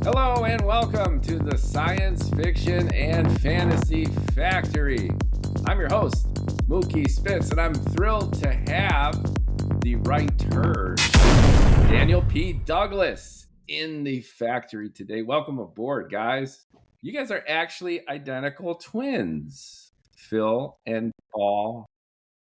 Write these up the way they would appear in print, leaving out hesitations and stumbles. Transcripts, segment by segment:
Hello and welcome to the Science Fiction and Fantasy Factory. I'm your host, Mookie Spitz, and I'm thrilled to have the writer, Daniel P. Douglas, in the factory today. Welcome aboard, guys. You guys are actually identical twins, Phil and Paul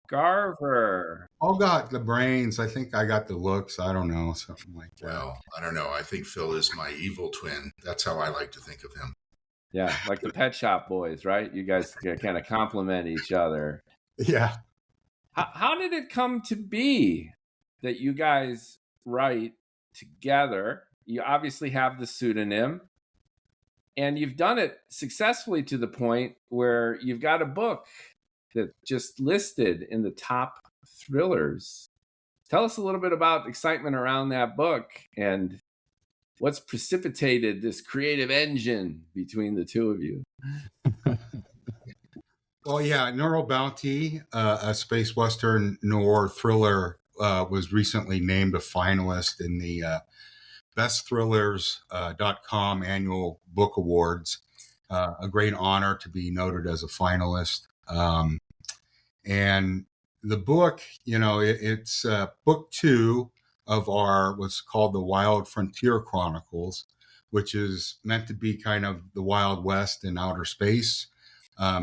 Garver. All got the brains. I think I got the looks. I don't know, something like that. Well, I don't know. I think Phil is my evil twin. That's how I like to think of him. Yeah, like the Pet Shop Boys, right? You guys kind of complement each other. Yeah. How did it come to be that you guys write together? You obviously have the pseudonym, and you've done it successfully to the point where you've got a book that just listed in the top thrillers. Tell us a little bit about excitement around that book and what's precipitated this creative engine between the two of you. Well, yeah, Neural Bounty, a space western noir thriller, was recently named a finalist in the bestthrillers.com annual book awards. A great honor to be noted as a finalist. And the book, it's book 2 of our what's called the Wild Frontier Chronicles, which is meant to be kind of the Wild West in outer space.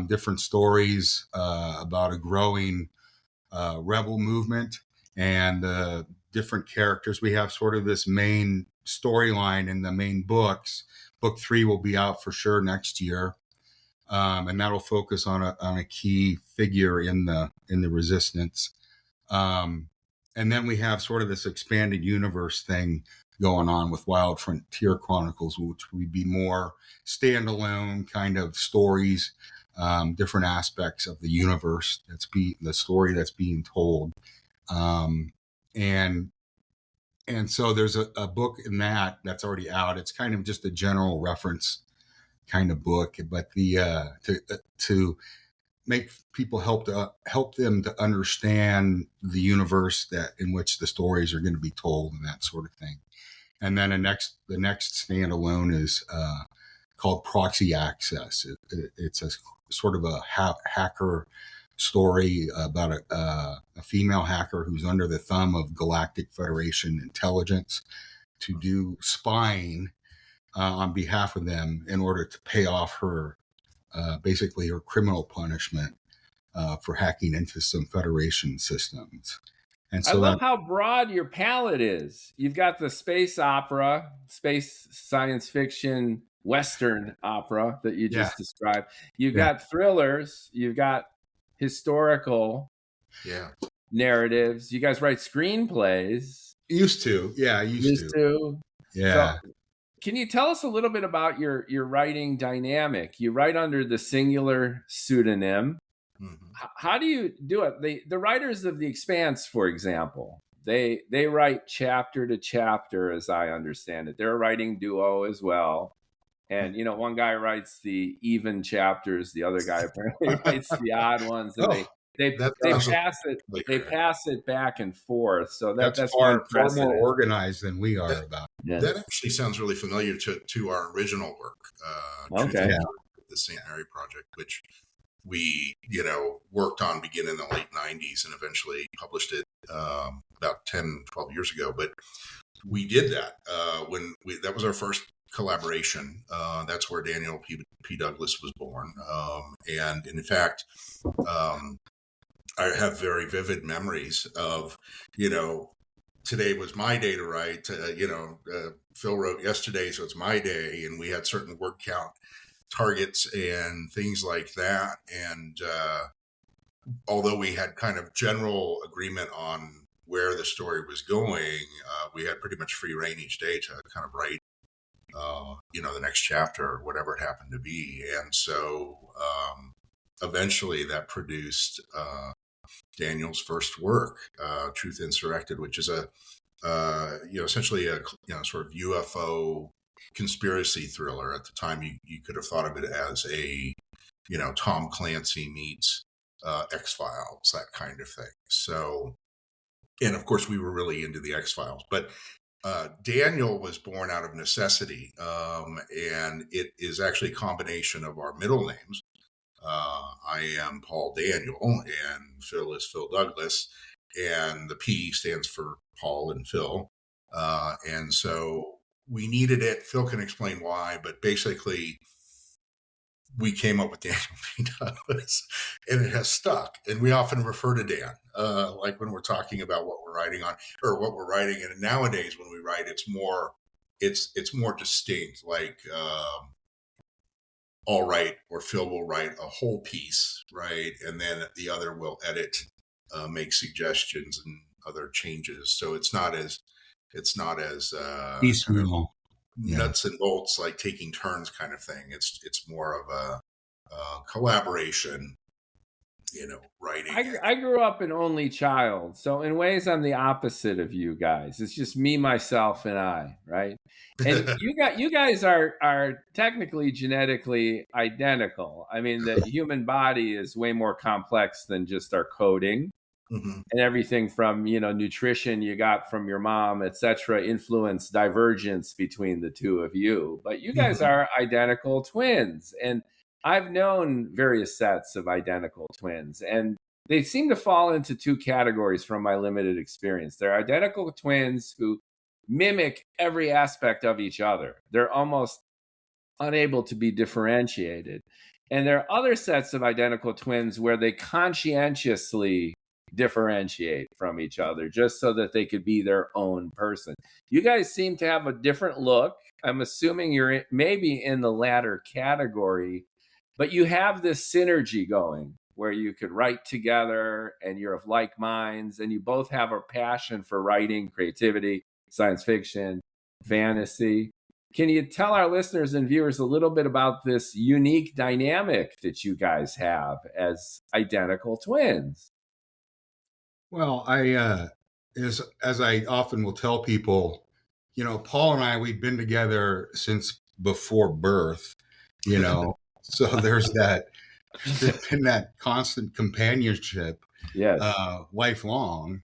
Different stories about a growing rebel movement and different characters. We have sort of this main storyline in the main books. Book 3 will be out for sure next year. And that'll focus on a key figure in the resistance. And then we have sort of this expanded universe thing going on with Wild Frontier Chronicles, which would be more standalone kind of stories, different aspects of the universe the story that's being told. And so there's a book in that's already out. It's kind of just a general reference kind of book, but the to make people help them to understand the universe that in which the stories are going to be told and that sort of thing. And then the next standalone is called Proxy Access. It's a sort of a hacker story about a female hacker who's under the thumb of Galactic Federation intelligence to do spying on behalf of them in order to pay off her, basically her criminal punishment for hacking into some Federation systems. And so I love how broad your palette is. You've got the space opera, space science fiction, Western opera that you just described. You've got thrillers. You've got historical narratives. You guys write screenplays. Used to. Yeah, used to. Yeah. So, can you tell us a little bit about your writing dynamic? You write under the singular pseudonym. Mm-hmm. How do you do it? The writers of The Expanse, for example, they write chapter to chapter, as I understand it. They're a writing duo as well. And, one guy writes the even chapters. The other guy apparently writes the odd ones. And they pass it back and forth. So that's far more organized than we are about. Yeah. That actually sounds really familiar to our original work. The St. Mary Project, which we, worked on beginning in the late 90s and eventually published it about 10, 12 years ago. But we did that that was our first collaboration. That's where Daniel P. Douglas was born. And in fact, I have very vivid memories of, today was my day to write. Phil wrote yesterday, so it's my day. And we had certain word count targets and things like that. And although we had kind of general agreement on where the story was going, we had pretty much free reign each day to kind of write, the next chapter or whatever it happened to be. And so eventually that produced Daniel's first work, Truth Insurrected, which is essentially a sort of UFO conspiracy thriller. At the time, you could have thought of it as a Tom Clancy meets X-Files, that kind of thing. So, and of course, we were really into the X-Files, but Daniel was born out of necessity, and it is actually a combination of our middle names. I am Paul Daniel, and Phil is Phil Douglas, and the P stands for Paul and Phil. And so we needed it. Phil can explain why, but basically we came up with Daniel P. Douglas, and it has stuck. And we often refer to Dan, like when we're talking about what we're writing on or what we're writing. And nowadays, when we write, it's more distinct. Like I'll write, or Phil will write a whole piece, right, and then the other will edit, make suggestions and other changes. So it's not as piecemeal. Nuts and bolts, like taking turns kind of thing. It's more of a collaboration, writing. I grew up an only child, so in ways I'm the opposite of you guys. It's just me, myself, and I, right? And you guys are technically genetically identical. I mean, the human body is way more complex than just our coding. Mm-hmm. And everything from, nutrition you got from your mom, etc., influence divergence between the two of you. But you guys are identical twins. And I've known various sets of identical twins, and they seem to fall into two categories from my limited experience. They're identical twins who mimic every aspect of each other. They're almost unable to be differentiated. And there are other sets of identical twins where they conscientiously differentiate from each other just so that they could be their own person. You guys seem to have a different look. I'm assuming you're maybe in the latter category, but you have this synergy going where you could write together and you're of like minds, and you both have a passion for writing, creativity, science fiction, fantasy. Can you tell our listeners and viewers a little bit about this unique dynamic that you guys have as identical twins? Well, as I often will tell people, Paul and I, we've been together since before birth, so there's been that constant companionship, yes, lifelong.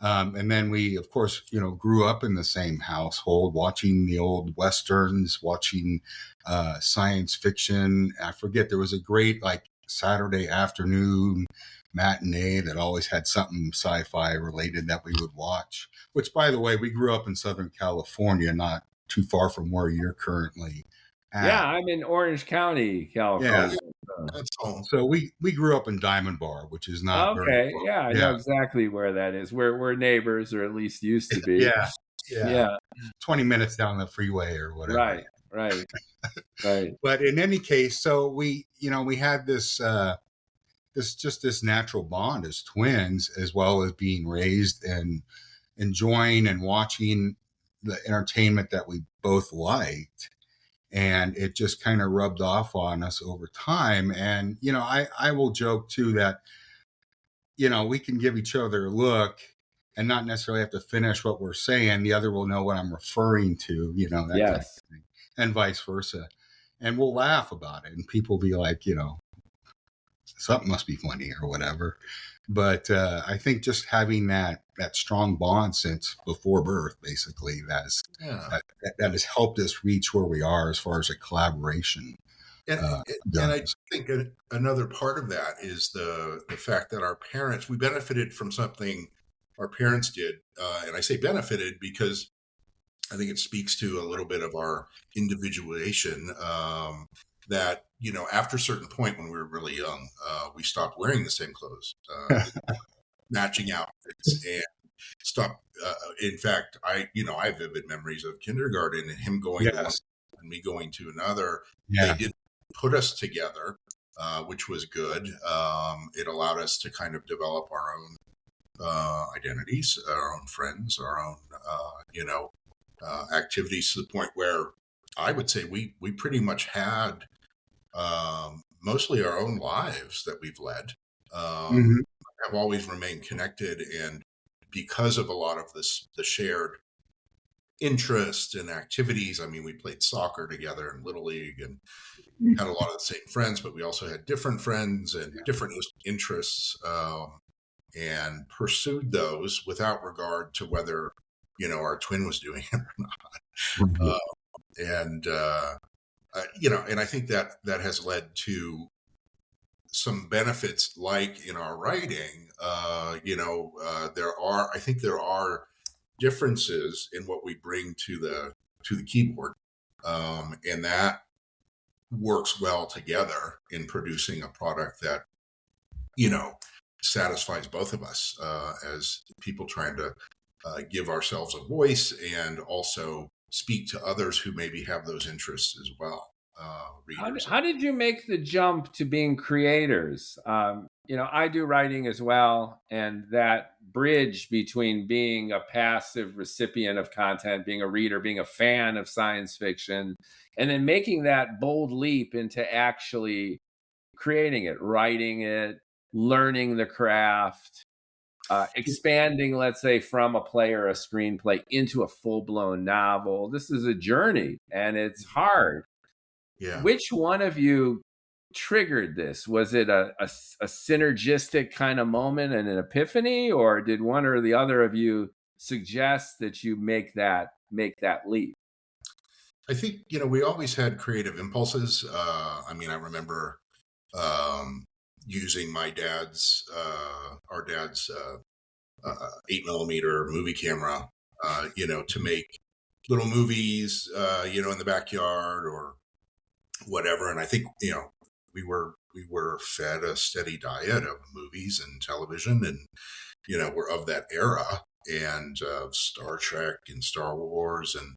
And then we, of course, grew up in the same household, watching the old Westerns, watching science fiction. I forget, there was a great Saturday afternoon matinee that always had something sci-fi related that we would watch, which, by the way, we grew up in Southern California, not too far from where you're currently at. Yeah, I'm in Orange County, California. Yeah. So we grew up in Diamond Bar, which is not okay. Yeah, I know exactly where that is. We're neighbors, or at least used to be. Yeah. 20 minutes down the freeway or whatever. Right. But in any case, so we had this this natural bond as twins, as well as being raised and enjoying and watching the entertainment that we both liked. And it just kind of rubbed off on us over time. And, I will joke too that, we can give each other a look and not necessarily have to finish what we're saying. The other will know what I'm referring to, that kind of thing, and vice versa. And we'll laugh about it. And people be like, something must be funny or whatever. But I think just having that strong bond since before birth, basically, that has helped us reach where we are as far as a collaboration. And I think another part of that is the fact that our parents, we benefited from something our parents did. And I say benefited because I think it speaks to a little bit of our individuation, that, after a certain point when we were really young, we stopped wearing the same clothes, matching outfits, and stopped. In fact, I have vivid memories of kindergarten and him going to one and me going to another. They did put us together, which was good. It allowed us to kind of develop our own identities, our own friends, our own, activities, to the point where I would say we pretty much had mostly our own lives that we've led, have always remained connected. And because of a lot of the shared interests and activities, I mean, we played soccer together in Little League and had a lot of the same friends, but we also had different friends and different interests, and pursued those without regard to whether, our twin was doing it or not. Mhm. And and I think that has led to some benefits, like in our writing. I think there are differences in what we bring to the keyboard, and that works well together in producing a product that satisfies both of us as people trying to give ourselves a voice and also speak to others who maybe have those interests as well, readers. How did you make the jump to being creators? I do writing as well, and that bridge between being a passive recipient of content, being a reader, being a fan of science fiction, and then making that bold leap into actually creating it, writing it, learning the craft, expanding, let's say, from a play or a screenplay into a full-blown novel. This is a journey, and it's hard. Yeah. Which one of you triggered this? Was it a synergistic kind of moment and an epiphany, or did one or the other of you suggest that you make that leap? I think, we always had creative impulses. I remember using our dad's 8mm movie camera, to make little movies, in the backyard or whatever. And I think, we were fed a steady diet of movies and television, and, we're of that era, and Star Trek and Star Wars and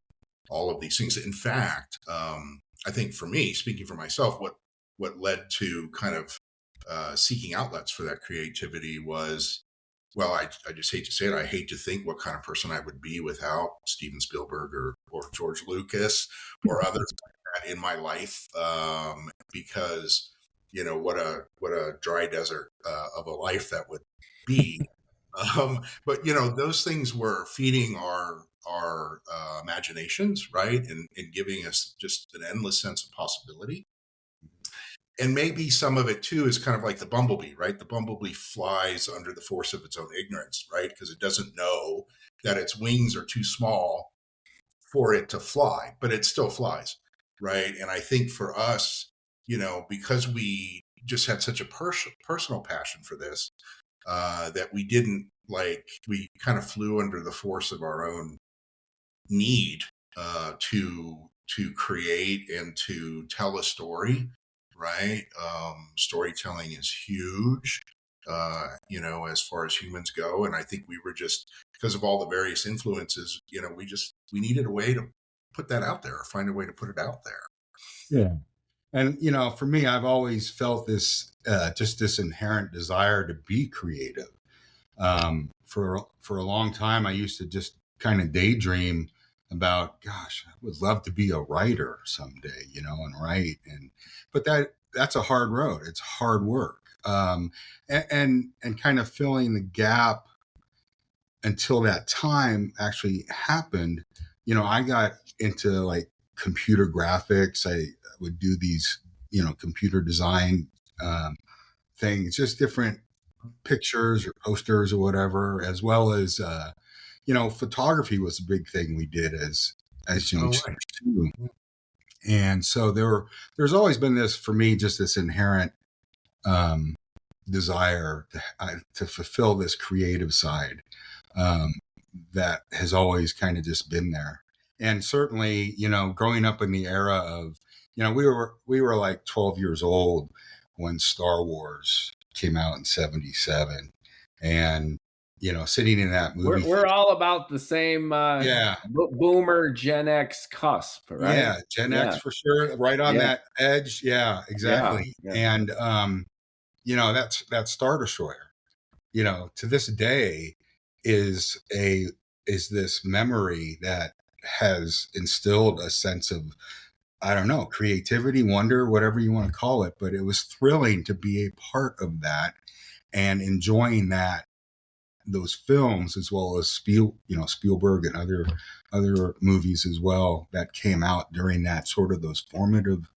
all of these things. In fact, I think for me, speaking for myself, what led to kind of seeking outlets for that creativity was, well, I just hate to say it, I hate to think what kind of person I would be without Steven Spielberg or George Lucas or others like that in my life, because what a dry desert of a life that would be. But those things were feeding our imaginations, right, and giving us just an endless sense of possibility. And maybe some of it too is kind of like the bumblebee, right? The bumblebee flies under the force of its own ignorance, right? Because it doesn't know that its wings are too small for it to fly, but it still flies, right? And I think for us, because we just had such a personal passion for this, that we kind of flew under the force of our own need to create and to tell a story, right? Storytelling is huge, as far as humans go. And I think we were just, because of all the various influences, we needed a way to put that out there, or find a way to put it out there. Yeah. And, for me, I've always felt this, just this inherent desire to be creative. For a long time, I used to just kind of daydream about, gosh, I would love to be a writer someday, and write. But that's a hard road. It's hard work. And kind of filling the gap until that time actually happened. I got into like computer graphics. I would do these, computer design things, just different pictures or posters or whatever, as well as photography was a big thing we did as youngsters too. And so there's always been this, for me, just this inherent desire to fulfill this creative side that has always kind of just been there. And certainly, growing up in the era of, we were like 12 years old when Star Wars came out in 1977, and sitting in that movie, we're all about the same boomer Gen X cusp, right? Yeah, Gen X for sure, right on that edge. Yeah, exactly. Yeah. And that Star Destroyer, to this day is this memory that has instilled a sense of, I don't know, creativity, wonder, whatever you want to call it. But it was thrilling to be a part of that and enjoying those films, as well as Spielberg and other movies as well that came out during that sort of those formative,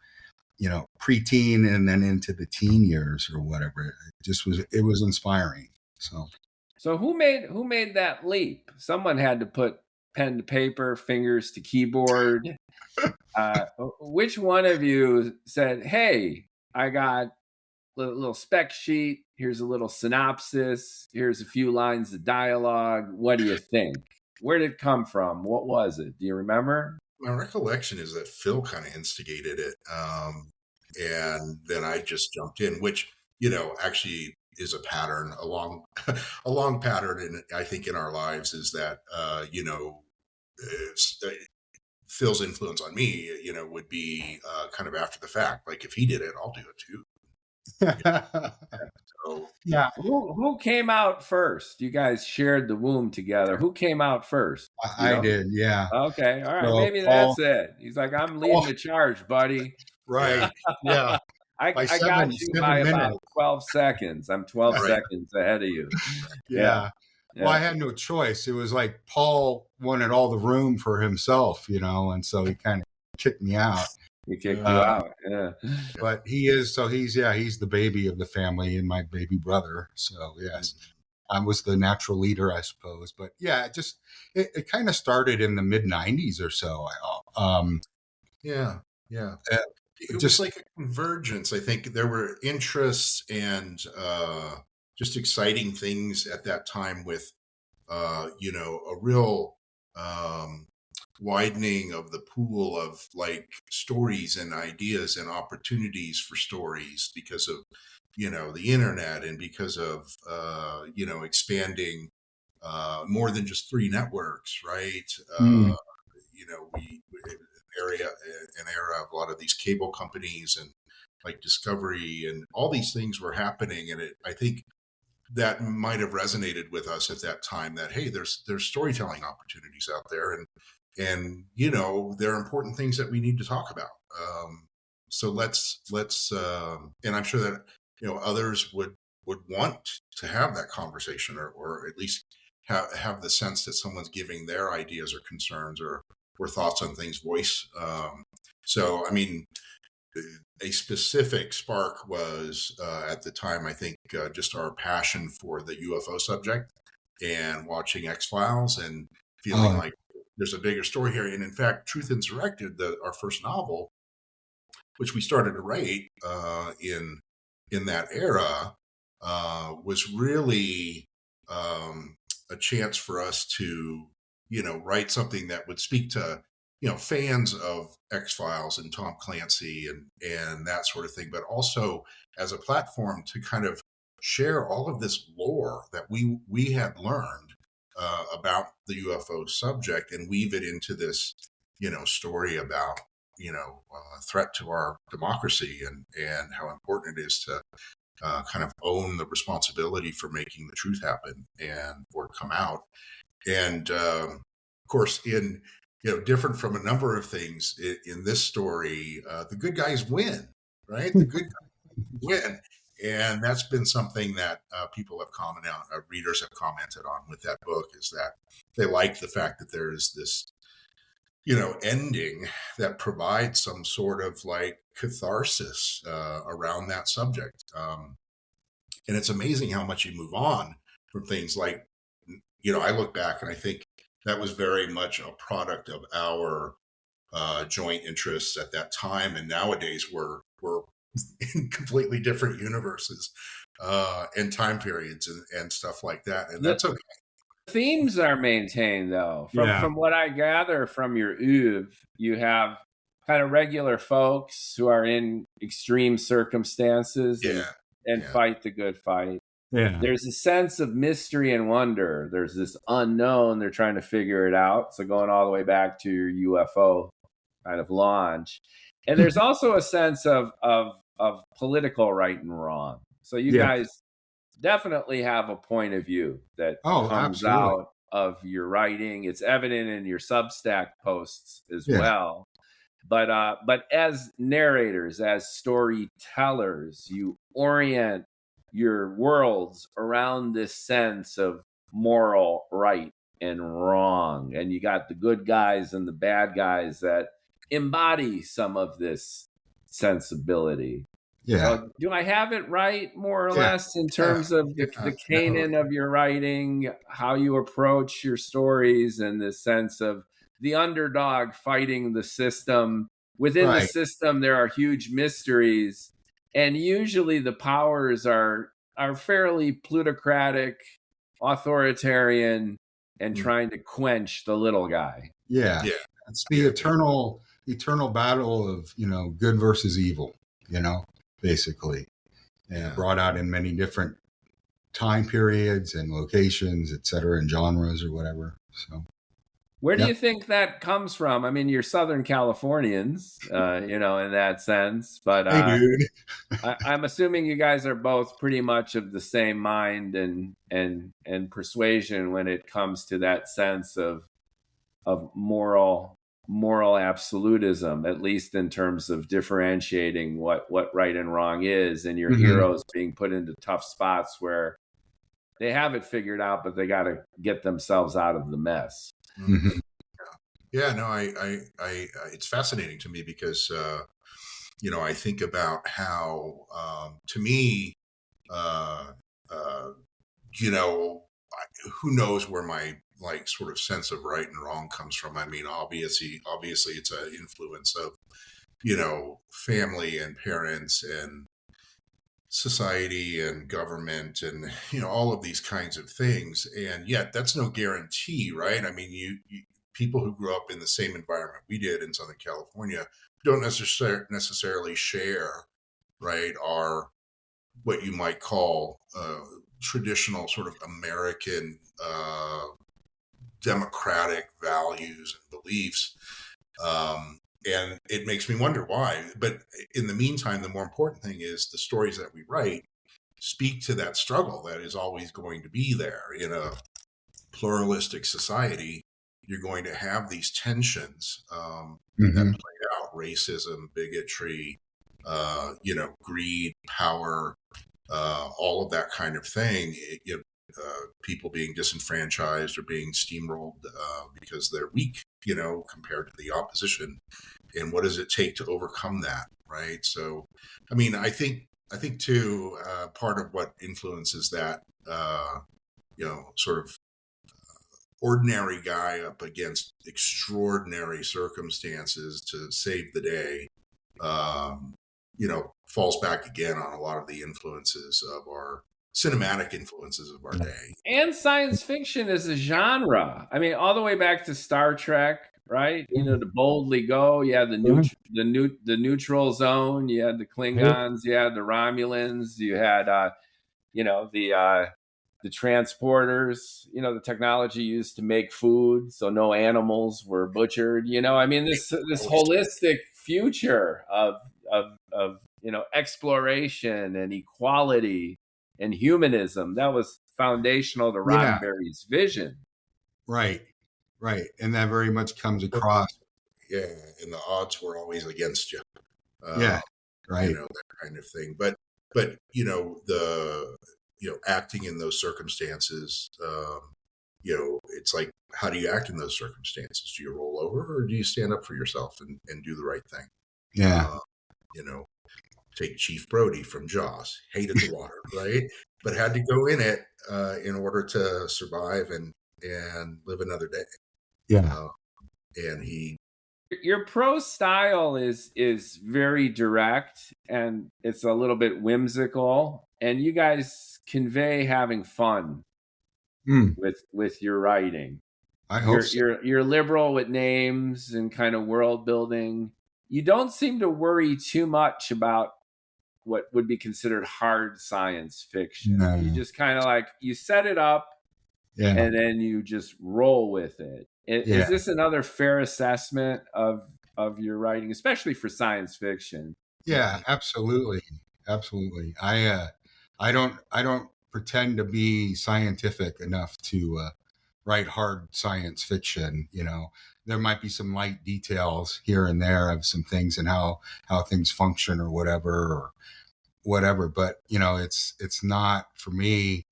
preteen and then into the teen years or whatever. It was inspiring. So who made that leap? Someone had to put pen to paper, fingers to keyboard. Which one of you said, "Hey, I got a little spec sheet. Here's a little synopsis. Here's a few lines of dialogue. What do you think?" Where did it come from? What was it? Do you remember? My recollection is that Phil kind of instigated it. And then I just jumped in, which, actually is a pattern, a long pattern. And I think in our lives is that, Phil's influence on me, would be kind of after the fact. Like if he did it, I'll do it too. So, Yeah, Who came out first? You guys shared the womb together. Who came out first? I did. Yeah. Okay. All right. So Maybe Paul, that's it. He's like, I'm leading the charge, buddy. right. Yeah. I By got you by 7 about minutes. 12 seconds. I'm 12 Right. seconds ahead of you. Yeah. Yeah. Well, I had no choice. It was like Paul wanted all the room for himself, and so he kind of kicked me out. He kicked you out. Yeah. But he's the baby of the family and my baby brother. So yes, I was the natural leader, I suppose. But yeah, it kind of started in the mid '90s or so. Yeah. It Just was like a convergence. I think there were interests and just exciting things at that time with, a real widening of the pool of like stories and ideas and opportunities for stories because of, the internet and because of, expanding more than just 3 networks, right? We an era of a lot of these cable companies and like Discovery and all these things were happening, and I think that might have resonated with us at that time. That hey, there's storytelling opportunities out there, and there are important things that we need to talk about. So let's and I'm sure that others would want to have that conversation, or at least have the sense that someone's giving their ideas or concerns or thoughts on things voice. So, I mean, a specific spark was at the time, I think, just our passion for the UFO subject and watching X-Files and feeling like there's a bigger story here. And in fact, Truth Insurrected, our first novel, which we started to write in that era, was really a chance for us to write something that would speak to, fans of X-Files and Tom Clancy and that sort of thing, but also as a platform to kind of share all of this lore that we had learned about the UFO subject and weave it into this, story about, threat to our democracy and how important it is to kind of own the responsibility for making the truth happen and or come out. And of course, in different from a number of things in this story, the good guys win, right? The good guys win, and that's been something that people have commented on, readers have commented on with that book, is that they like the fact that there is this, ending that provides some sort of like catharsis around that subject. And it's amazing how much you move on from things like, I look back and I think that was very much a product of our joint interests at that time. And nowadays we're in completely different universes and time periods and stuff like that. And that's okay. Themes are maintained, though. From what I gather from your oeuvre, you have kind of regular folks who are in extreme circumstances and fight the good fight. Yeah. There's a sense of mystery and wonder. There's this unknown. They're trying to figure it out. So going all the way back to your UFO kind of launch. And there's also a sense of political right and wrong. So you guys definitely have a point of view that comes out of your writing. It's evident in your Substack posts as well. But as narrators, as storytellers, you orient your worlds around this sense of moral right and wrong. And you got the good guys and the bad guys that embody some of this sensibility. Yeah. So do I have it right, more or Yeah. less, in terms of the No, canon of your writing, how you approach your stories, and the sense of the underdog fighting the system? Within the Right. system, there are huge mysteries, and usually the powers are fairly plutocratic, authoritarian, and mm, trying to quench the little guy. Yeah. yeah, It's the yeah, eternal battle of, good versus evil, basically. Yeah. yeah. Brought out in many different time periods and locations, et cetera, and genres or whatever. So, Where do yeah. you think that comes from? I mean, you're Southern Californians, in that sense, but Hey, dude. I'm assuming you guys are both pretty much of the same mind and persuasion when it comes to that sense of moral absolutism, at least in terms of differentiating what right and wrong is, and your Mm-hmm. heroes being put into tough spots where they have it figured out, but they got to get themselves out of the mess. Mm. Mm-hmm. Yeah, no, it's fascinating to me because, I think about how, to me, uh, uh, who knows where my like sort of sense of right and wrong comes from. I mean, obviously it's an influence of, family and parents and society and government and all of these kinds of things, and yet that's no guarantee, right? I mean, you people who grew up in the same environment we did in Southern California don't necessarily share, right, our what you might call traditional sort of American democratic values and beliefs. And it makes me wonder why. But in the meantime, the more important thing is the stories that we write speak to that struggle that is always going to be there. In a pluralistic society, you're going to have these tensions that Mm-hmm. play out: racism, bigotry, greed, power, all of that kind of thing. People being disenfranchised or being steamrolled because they're weak, compared to the opposition. And what does it take to overcome that, right? So, I mean, I think too, part of what influences that, sort of ordinary guy up against extraordinary circumstances to save the day, falls back again on a lot of the influences of our cinematic influences of our day. And science fiction is a genre. I mean, all the way back to Star Trek, right? To boldly go. You had the neutral zone. You had the Klingons. You had the Romulans. You had the transporters. The technology used to make food, so no animals were butchered. I mean, this holistic future of exploration and equality and humanism that was foundational to Yeah. Roddenberry's vision. Right. And that very much comes across. Yeah, and the odds were always against you. Yeah. Right. That kind of thing. But the acting in those circumstances, it's like, how do you act in those circumstances? Do you roll over, or do you stand up for yourself and do the right thing? Yeah. Take Chief Brody from Jaws, hated the water, right? But had to go in it in order to survive and live another day. Yeah. And Your prose style is very direct, and it's a little bit whimsical, and you guys convey having fun with your writing. I hope so. You're liberal with names and kind of world building. You don't seem to worry too much about what would be considered hard science fiction. No. You just kind of like, you set it up, and then you just roll with it. Is this another fair assessment of your writing, especially for science fiction? Yeah, absolutely. I don't pretend to be scientific enough to write hard science fiction. There might be some light details here and there of some things and how things function or whatever, but it's not, for me,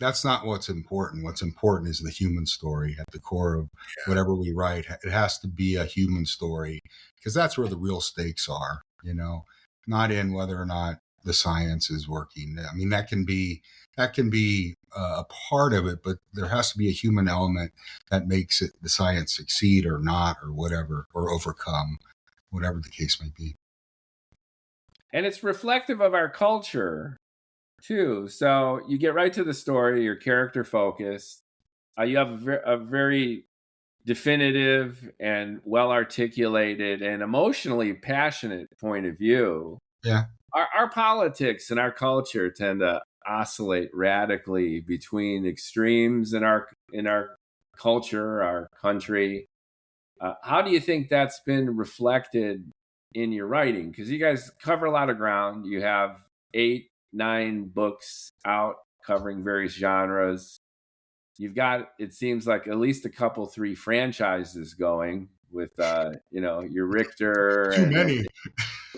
that's not what's important. What's important is the human story at the core of whatever we write. It has to be a human story, because that's where the real stakes are, not in whether or not the science is working. I mean, that can be a part of it, but there has to be a human element that makes it the science succeed or not, or whatever, or overcome, whatever the case may be. And it's reflective of our culture too. So you get right to the story, you're character focused. You have a very definitive and well articulated and emotionally passionate point of view. Yeah. Our politics and our culture tend to oscillate radically between extremes in our culture, our country. How do you think that's been reflected in your writing? Because you guys cover a lot of ground. You have 8, 9 books out covering various genres. You've got, it seems like, at least a couple, 3 franchises going with, your Richter. Too many.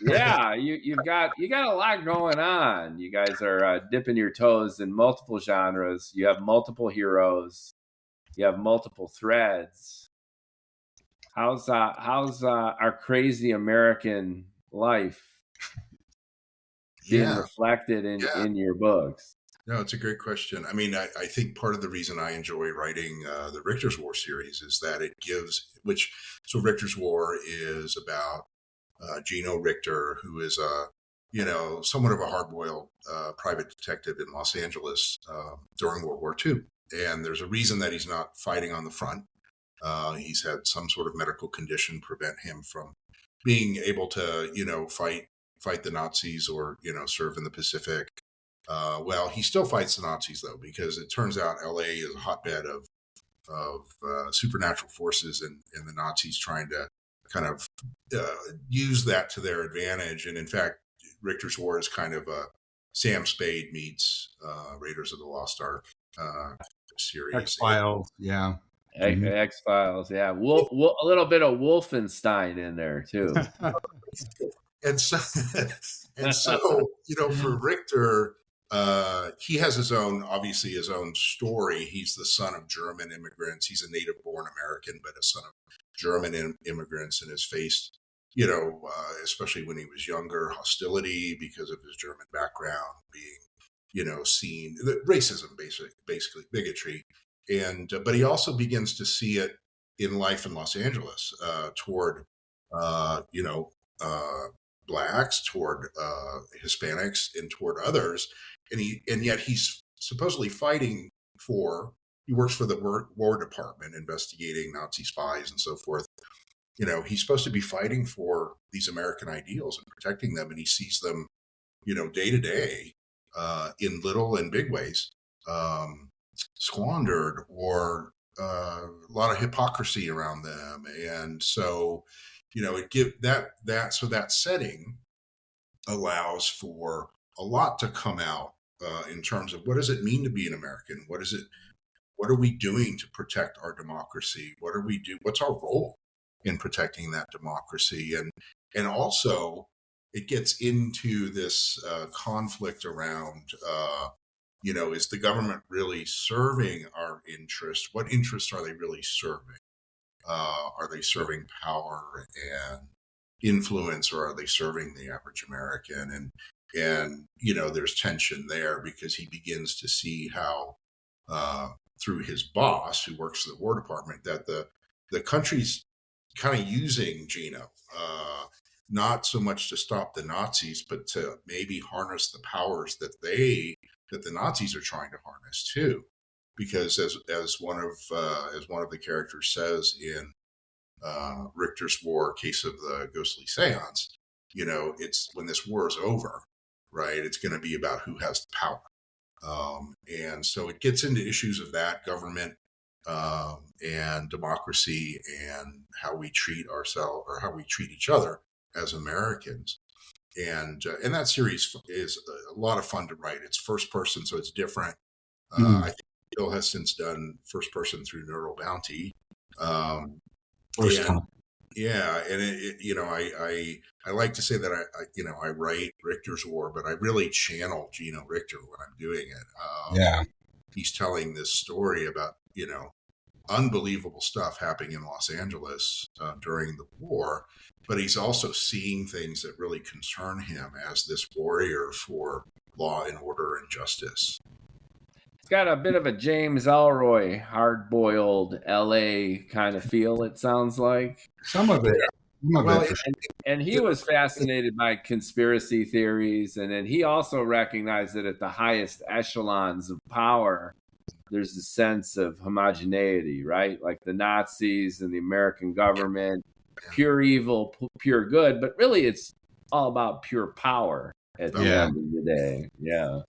Yeah, you got a lot going on. You guys are dipping your toes in multiple genres. You have multiple heroes. You have multiple threads. How's our crazy American life being reflected in your books? No, it's a great question. I mean, I think part of the reason I enjoy writing the Richter's War series is that it gives, so Richter's War is about Gino Richter, who is somewhat of a hard-boiled private detective in Los Angeles during World War II. And there's a reason that he's not fighting on the front. He's had some sort of medical condition prevent him from being able to, fight the Nazis or, serve in the Pacific. Well, he still fights the Nazis, though, because it turns out LA is a hotbed of supernatural forces and the Nazis trying to kind of use that to their advantage. And in fact, Richter's War is kind of a Sam Spade meets Raiders of the Lost Ark series. X-Files, yeah. X-Files, yeah. A little bit of Wolfenstein in there, too. And so, for Richter, he has his own story. He's the son of German immigrants. He's a native-born American, but a son of German immigrants, and has faced, especially when he was younger, hostility because of his German background, being, seen racism, basically bigotry, and but he also begins to see it in life in Los Angeles toward, Blacks, toward Hispanics, and toward others, and yet he's supposedly fighting for. He works for the War Department, investigating Nazi spies and so forth. He's supposed to be fighting for these American ideals and protecting them, and he sees them, day to day, in little and big ways, squandered, or a lot of hypocrisy around them, and so. That setting allows for a lot to come out in terms of what does it mean to be an American? What are we doing to protect our democracy? What's our role in protecting that democracy? And also it gets into this conflict around, is the government really serving our interests? What interests are they really serving? Are they serving power and influence, or are they serving the average American? And there's tension there because he begins to see how, through his boss, who works for the War Department, that the country's kind of using Gino, not so much to stop the Nazis, but to maybe harness the powers that the Nazis are trying to harness too. Because as one of the characters says in Richter's War, Case of the Ghostly Seance, it's when this war is over, right? It's going to be about who has the power, and so it gets into issues of that government and democracy and how we treat ourselves or how we treat each other as Americans. And that series is a lot of fun to write. It's first person, so it's different. I think Phil has since done first person through Neural Bounty. Yeah, and I like to say that I write Richter's War, but I really channel Gino Richter when I'm doing it. He's telling this story about unbelievable stuff happening in Los Angeles during the war, but he's also seeing things that really concern him as this warrior for law and order and justice. It's got a bit of a James Ellroy, hard-boiled LA kind of feel, it sounds like. Some of it. And he was fascinated by conspiracy theories, and then he also recognized that at the highest echelons of power, there's a sense of homogeneity, right? Like the Nazis and the American government, pure evil, pure good, but really it's all about pure power at the end of the day. Yeah.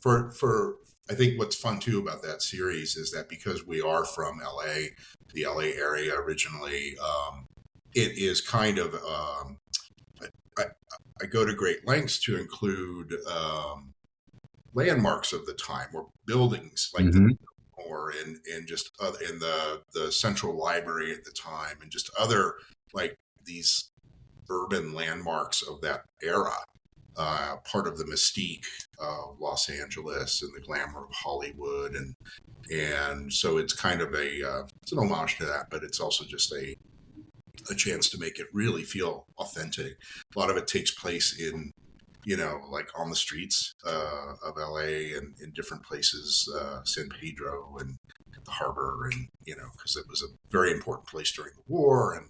For I think what's fun too about that series is that because we are from LA, the LA area originally, it is kind of I go to great lengths to include landmarks of the time or buildings like the or and just in the Central Library at the time, and just other like these urban landmarks of that era, part of the mystique of Los Angeles and the glamour of Hollywood, and so it's kind of it's an homage to that, but it's also just a chance to make it really feel authentic. A lot of it takes place in, like on the streets of LA and in different places, San Pedro and the harbor, and, because it was a very important place during the war, and,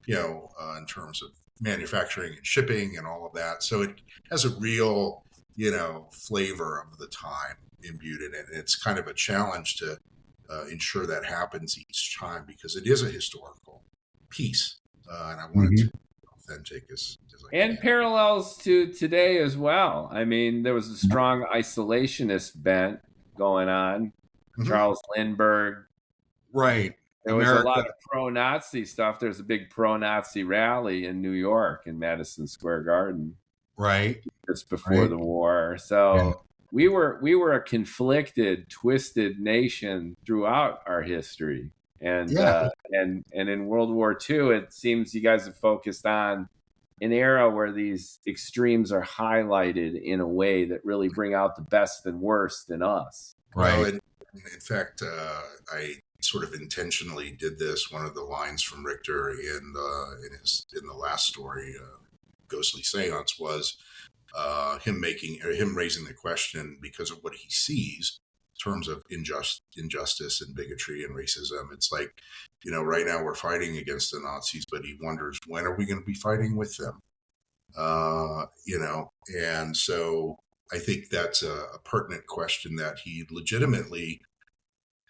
in terms of manufacturing and shipping and all of that. So it has a real, flavor of the time imbued in it. And it's kind of a challenge to ensure that happens each time, because it is a historical piece. And I wanted to be authentic as I can. And parallels to today as well. I mean, there was a strong isolationist bent going on. Charles Lindbergh. Right. There was a lot of pro-Nazi stuff. There's a big pro-Nazi rally in New York in Madison Square Garden. Right. Just before the war. So we were a conflicted, twisted nation throughout our history. And and in World War II, it seems you guys have focused on an era where these extremes are highlighted in a way that really bring out the best and worst in us. Right. Well, in fact, I sort of intentionally did this. One of the lines from Richter in the last story, Ghostly Seance, was him raising the question because of what he sees in terms of injustice and bigotry and racism. It's like, right now we're fighting against the Nazis, but he wonders, when are we going to be fighting with them? And so I think that's a pertinent question that he legitimately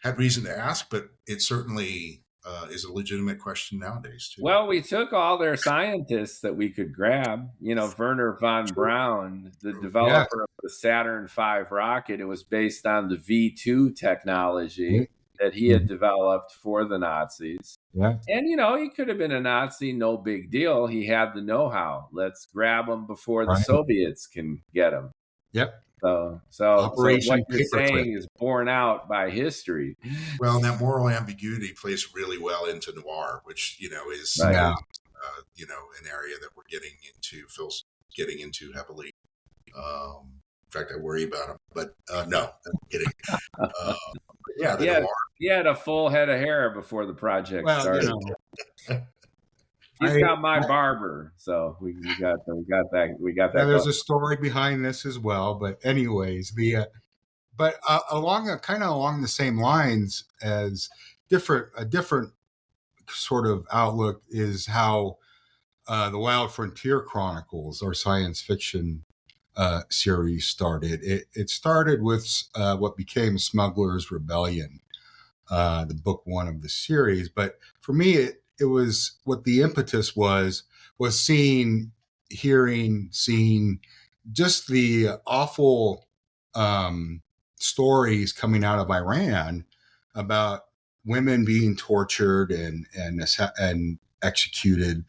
had reason to ask, but it certainly is a legitimate question nowadays too. Well, we took all their scientists that we could grab. Werner von Braun, the developer of the Saturn V rocket. It was based on the V2 technology that he had developed for the Nazis. Yeah. And, he could have been a Nazi, no big deal. He had the know-how. Let's grab him before the Soviets can get him. Yep. So what you're saying is borne out by history. Well, and that moral ambiguity plays really well into noir, which, is, an area that we're getting into, Phil's getting into heavily. In fact, I worry about him, but no, I'm kidding. Noir. He had a full head of hair before the project started. He's got my barber, so we got that. There's a story behind this as well, but anyways, along the same lines as a different sort of outlook is how the Wild Frontier Chronicles, our science fiction series, started. It started with what became Smuggler's Rebellion, the book one of the series, but for me it was what the impetus was seeing just the awful stories coming out of Iran about women being tortured and executed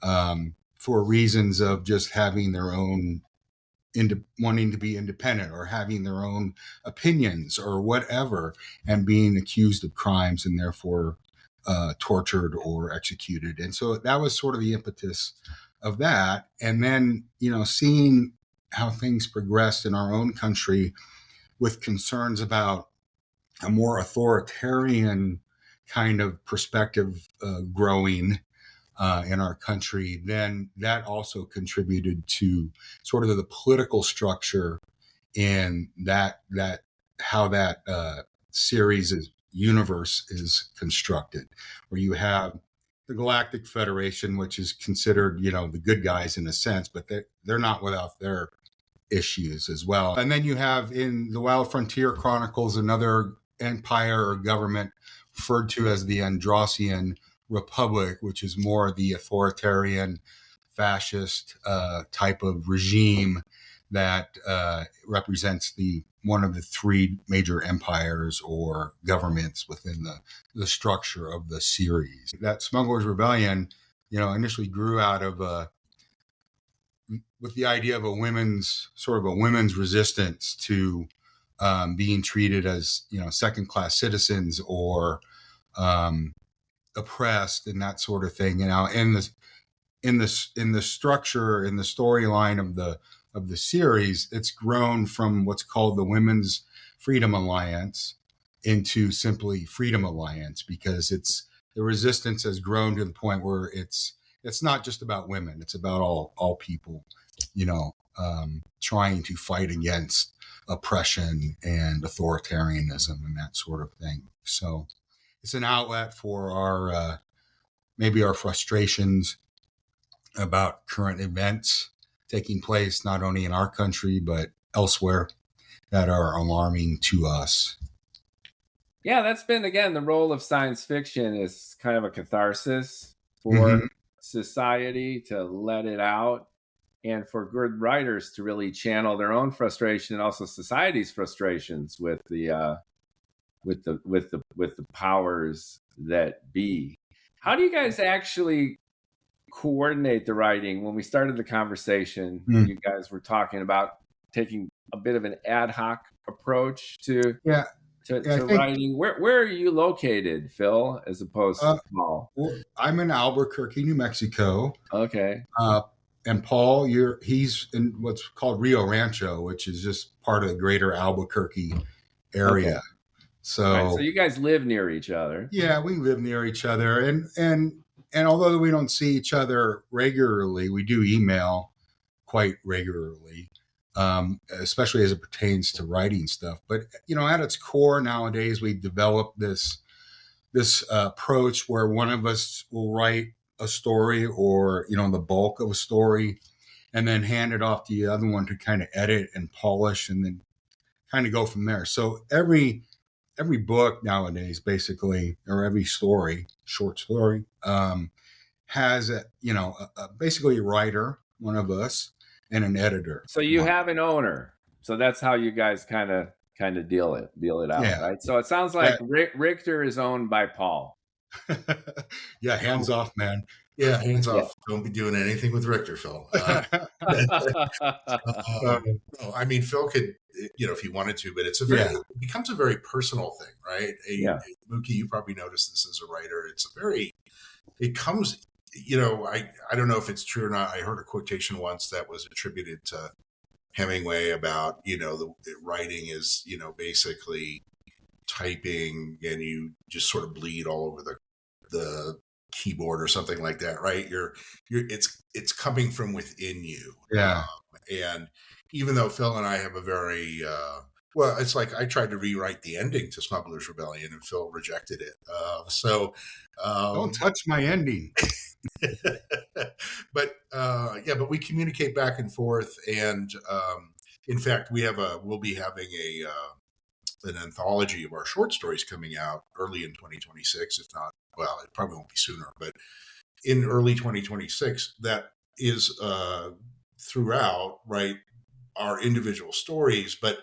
for reasons of just having their own, wanting to be independent or having their own opinions or whatever, and being accused of crimes and therefore tortured or executed. And so that was sort of the impetus of that. And then, seeing how things progressed in our own country with concerns about a more authoritarian kind of perspective growing in our country, then that also contributed to sort of the political structure in that how that series universe is constructed, where you have the Galactic Federation, which is considered, the good guys in a sense, but they're not without their issues as well. And then you have in the Wild Frontier Chronicles another empire or government referred to as the Androssian Republic, which is more the authoritarian, fascist type of regime that represents one of the three major empires or governments within the structure of the series. That Smuggler's Rebellion, initially grew out of with the idea of a women's resistance to being treated as second-class citizens or oppressed and that sort of thing. In the structure, in the storyline of the series, it's grown from what's called the Women's Freedom Alliance into simply Freedom Alliance, because the resistance has grown to the point where it's not just about women; it's about all people, trying to fight against oppression and authoritarianism and that sort of thing. So it's an outlet for our maybe our frustrations about current events taking place not only in our country but elsewhere that are alarming to us. Yeah, that's been, again, the role of science fiction is kind of a catharsis for society, to let it out, and for good writers to really channel their own frustration and also society's frustrations with the powers that be. How do you guys actually coordinate the writing? When we started the conversation, you guys were talking about taking a bit of an ad hoc approach to writing. Where are you located, Phil, as opposed to Paul? Well, I'm in Albuquerque, New Mexico. Okay. And Paul, he's in what's called Rio Rancho, which is just part of the greater Albuquerque area. Okay. So you guys live near each other. Yeah, we live near each other. And although we don't see each other regularly, we do email quite regularly, especially as it pertains to writing stuff. But, at its core nowadays, we've developed this approach where one of us will write a story or, the bulk of a story, and then hand it off to the other one to kind of edit and polish and then kind of go from there. So every book nowadays, basically, or every short story, has basically a writer, one of us, and an editor. So you have an owner. So that's how you guys kind of deal it out, right? So it sounds like Richter is owned by Paul. Yeah, hands off, man. Yeah, hands off. Don't be doing anything with Richter, Phil. I mean, Phil could, if he wanted to, but it becomes a very personal thing, right? Mookie, you probably noticed this as a writer. It comes, I don't know if it's true or not. I heard a quotation once that was attributed to Hemingway about, the writing is, basically typing and you just sort of bleed all over the keyboard or something like that, right? It's coming from within you. Yeah. And even though Phil and I have a very, it's like I tried to rewrite the ending to Smuggler's Rebellion and Phil rejected it. Don't touch my ending. But we communicate back and forth. And in fact, we'll be having an anthology of our short stories coming out early in 2026, if not, well, it probably won't be sooner, but in early 2026, that is throughout, right, our individual stories, but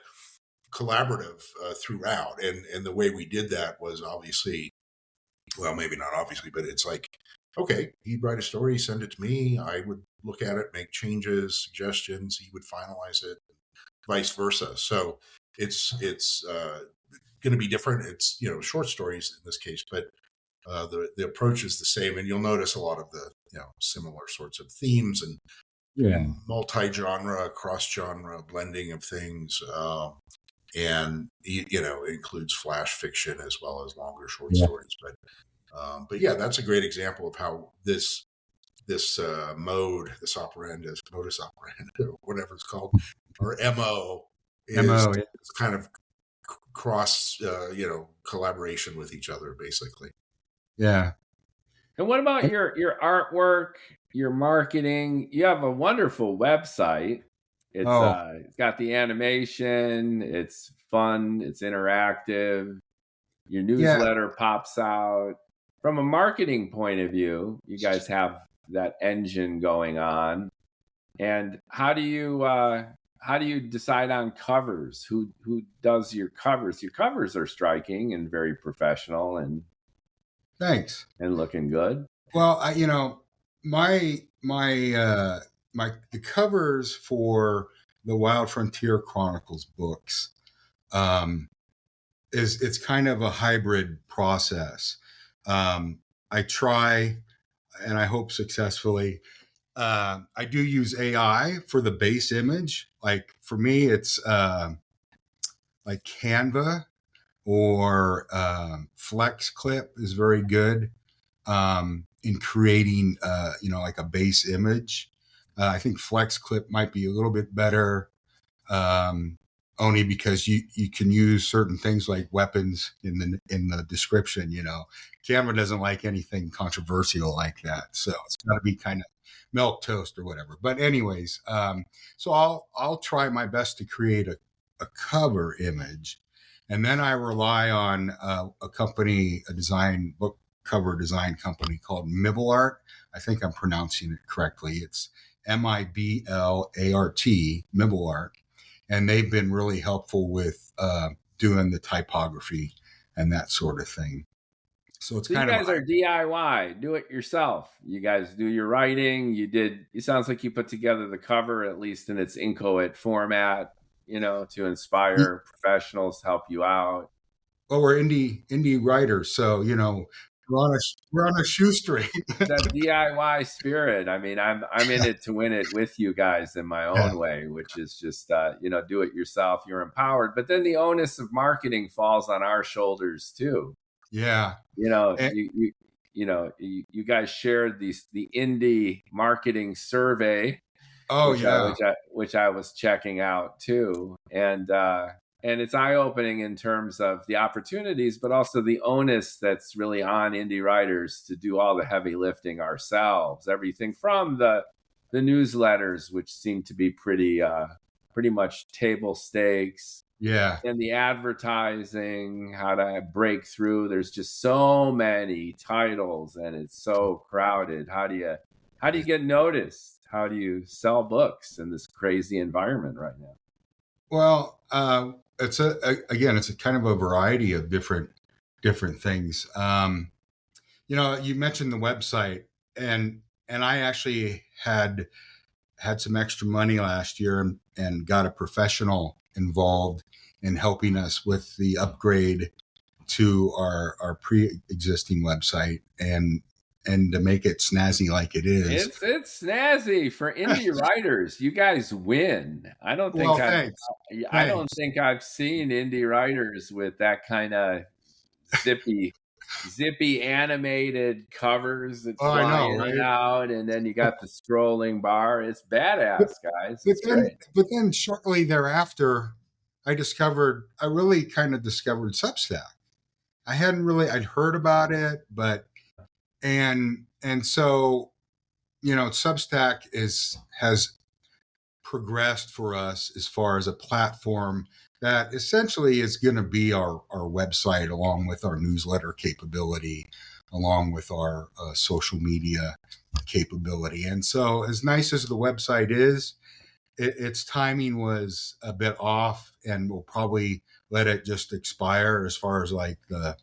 collaborative throughout. And the way we did that was obviously, well, maybe not obviously, but it's like, okay, he'd write a story, send it to me. I would look at it, make changes, suggestions. He would finalize it, vice versa. So it's going to be different. It's, short stories in this case, but the approach is the same. And you'll notice a lot of the, similar sorts of themes and multi-genre, cross-genre blending of things. and you know, it includes flash fiction as well as longer short Yeah. stories. But yeah, that's a great example of how this mode, this operandus, modus operandi, whatever it's called, or MO, is MO. Yeah. kind of cross, you know, collaboration with each other, basically. Yeah. And what about your artwork, your marketing? You have a wonderful website. Oh, It's got the animation, it's fun, it's interactive. Your yeah. newsletter pops out. From a marketing point of view, you guys have that engine going on. And how do you decide on covers? Who does your covers? Your covers are striking and very professional Thanks. and looking good. Well, you know, the covers for the Wild Frontier Chronicles books, um, it's kind of a hybrid process. I try, and I hope successfully. I do use AI for the base image. Like for me, it's like Canva or Flex Clip is very good in creating, you know, like a base image. I think Flex Clip might be a little bit better, um, only because you can use certain things like weapons in the description. You know, Canva doesn't like anything controversial like that, so it's got to be kind of milk toast or whatever. But anyways, so I'll try my best to create a cover image, and then I rely on a company, a design book cover design company called Miblart. I think I'm pronouncing it correctly. It's Miblart, Miblart, and they've been really helpful with doing the typography and that sort of thing. So it's So you kind of guys are DIY, do it yourself. You guys do your writing. It sounds like you put together the cover, at least in its inchoate format, you know, to inspire professionals to help you out. well, we're indie writers, so you know we're on a shoestring. That DIY spirit. I mean, I'm in it to win it with you guys in my Yeah, own way, which is just you know, do it yourself. You're empowered, but then the onus of marketing falls on our shoulders too. yeah. You know, And, you guys shared the indie marketing survey, oh yeah, which I was checking out too, and it's eye opening in terms of the opportunities, but also the onus that's really on indie writers to do all the heavy lifting ourselves. Everything from the newsletters, which seem to be pretty much table stakes, yeah. and the advertising, how to break through. There's just so many titles and it's so crowded. How do you get noticed? How do you sell books in this crazy environment right now? Well, again, it's a kind of a variety of different things. You know, you mentioned the website, and I actually had some extra money last year and got a professional involved in helping us with the upgrade to our pre-existing website and to make it snazzy like it is. It's snazzy for indie writers. You guys win. Well, thanks. I don't Thanks. think I've seen indie writers with that kind of zippy animated covers that Oh, I fly know, in and right? out, and then you got the scrolling bar. It's badass, guys. But It's then, great. but then shortly thereafter, I really kind of discovered Substack. I'd heard about it, but and so you know, Substack has progressed for us as far as a platform that essentially is going to be our website along with our newsletter capability, along with our social media capability. And so, as nice as the website is, its timing was a bit off, and we'll probably let it just expire as far as like the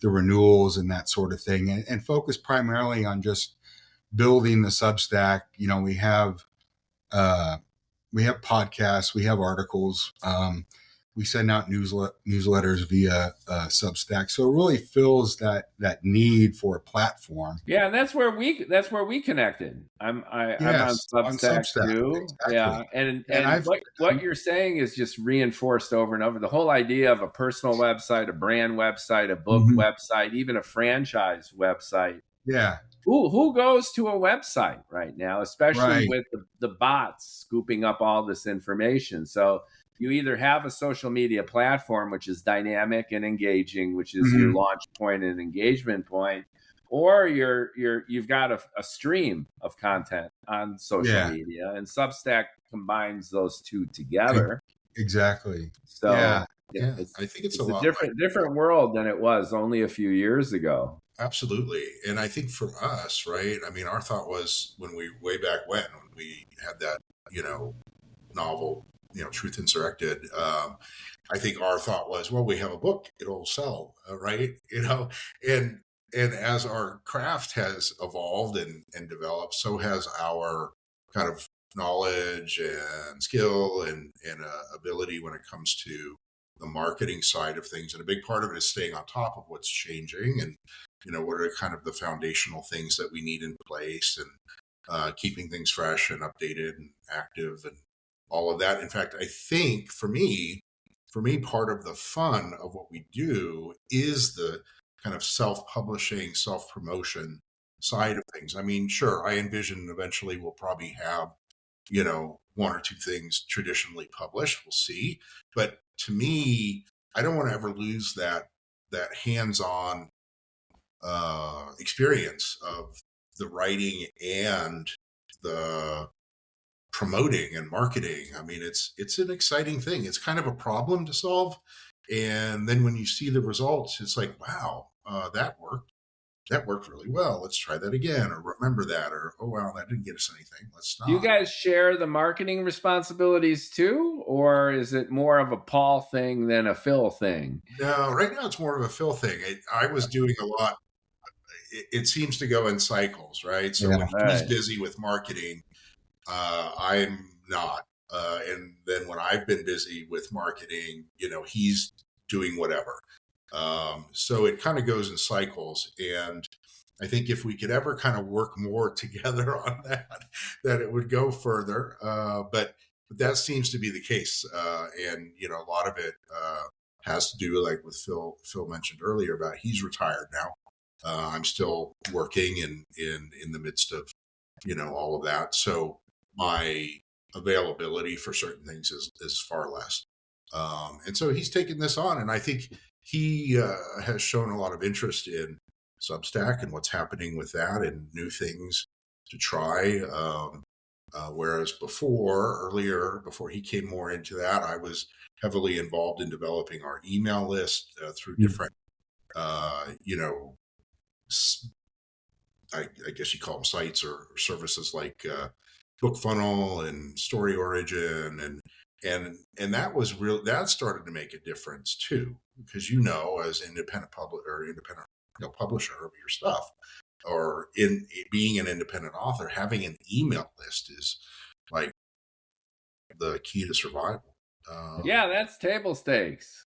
renewals and that sort of thing, and focus primarily on just building the Substack. You know, uh, we have podcasts, we have articles, we send out newsletters via Substack. So it really fills that need for a platform. Yeah, and that's where we connected. I'm on Yes, on Substack Substack, too. Yeah, exactly. And and I've what you're saying is just reinforced over and over. The whole idea of a personal website, a brand website, a book Mhm. website, even a franchise website. Yeah, Who goes to a website right now, especially right. with the bots scooping up all this information? So you either have a social media platform which is dynamic and engaging, which is your Mhm. launch point and engagement point, or you've got a stream of content on social Yeah, media, and Substack combines those two e- together. exactly. Yeah, So yeah, Yeah, I think it's a it's a lot like different world than it was only a few years ago. absolutely. And I think for us, right? I mean, our thought was way back when we had that, novel, Truth Insurrected. I think our thought was, well, we have a book, it'll sell, right? And and as our craft has evolved and developed, so has our kind of knowledge and skill and ability when it comes to the marketing side of things. And a big part of it is staying on top of what's changing and what are kind of the foundational things that we need in place and keeping things fresh and updated and active and all of that. In fact, I think for me, part of the fun of what we do is the kind of self-publishing, self-promotion side of things. I mean, sure, I envision eventually we'll probably have, one or two things traditionally published. We'll see. But to me, I don't want to ever lose that hands-on experience of the writing and the promoting and marketing. I mean, it's an exciting thing. It's kind of a problem to solve, and then when you see the results, it's like, wow, that worked. That worked really well. Let's try that again, or remember that, or oh wow, that didn't get us anything. Let's Do you not. guys share the marketing responsibilities too, or is it more of a Paul thing than a Phil thing? No, right now it's more of a Phil thing. I was doing a lot. It seems to go in cycles, right? So yeah, when he's Right. busy with marketing, I'm not. And then when I've been busy with marketing, he's doing whatever. So it kind of goes in cycles. And I think if we could ever kind of work more together on that it would go further. But that seems to be the case. And, a lot of it has to do, like with Phil mentioned earlier, about he's retired now. I'm still working and in the midst of, all of that. So my availability for certain things is far less. And so he's taken this on, and I think he has shown a lot of interest in Substack and what's happening with that and new things to try. Whereas earlier, before he came more into that, I was heavily involved in developing our email list through different, I guess you call them sites or services like Book Funnel and Story Origin, and that was real. That started to make a difference too, because as independent publisher of your stuff, or in being an independent author, having an email list is like the key to survival. Yeah, that's table stakes.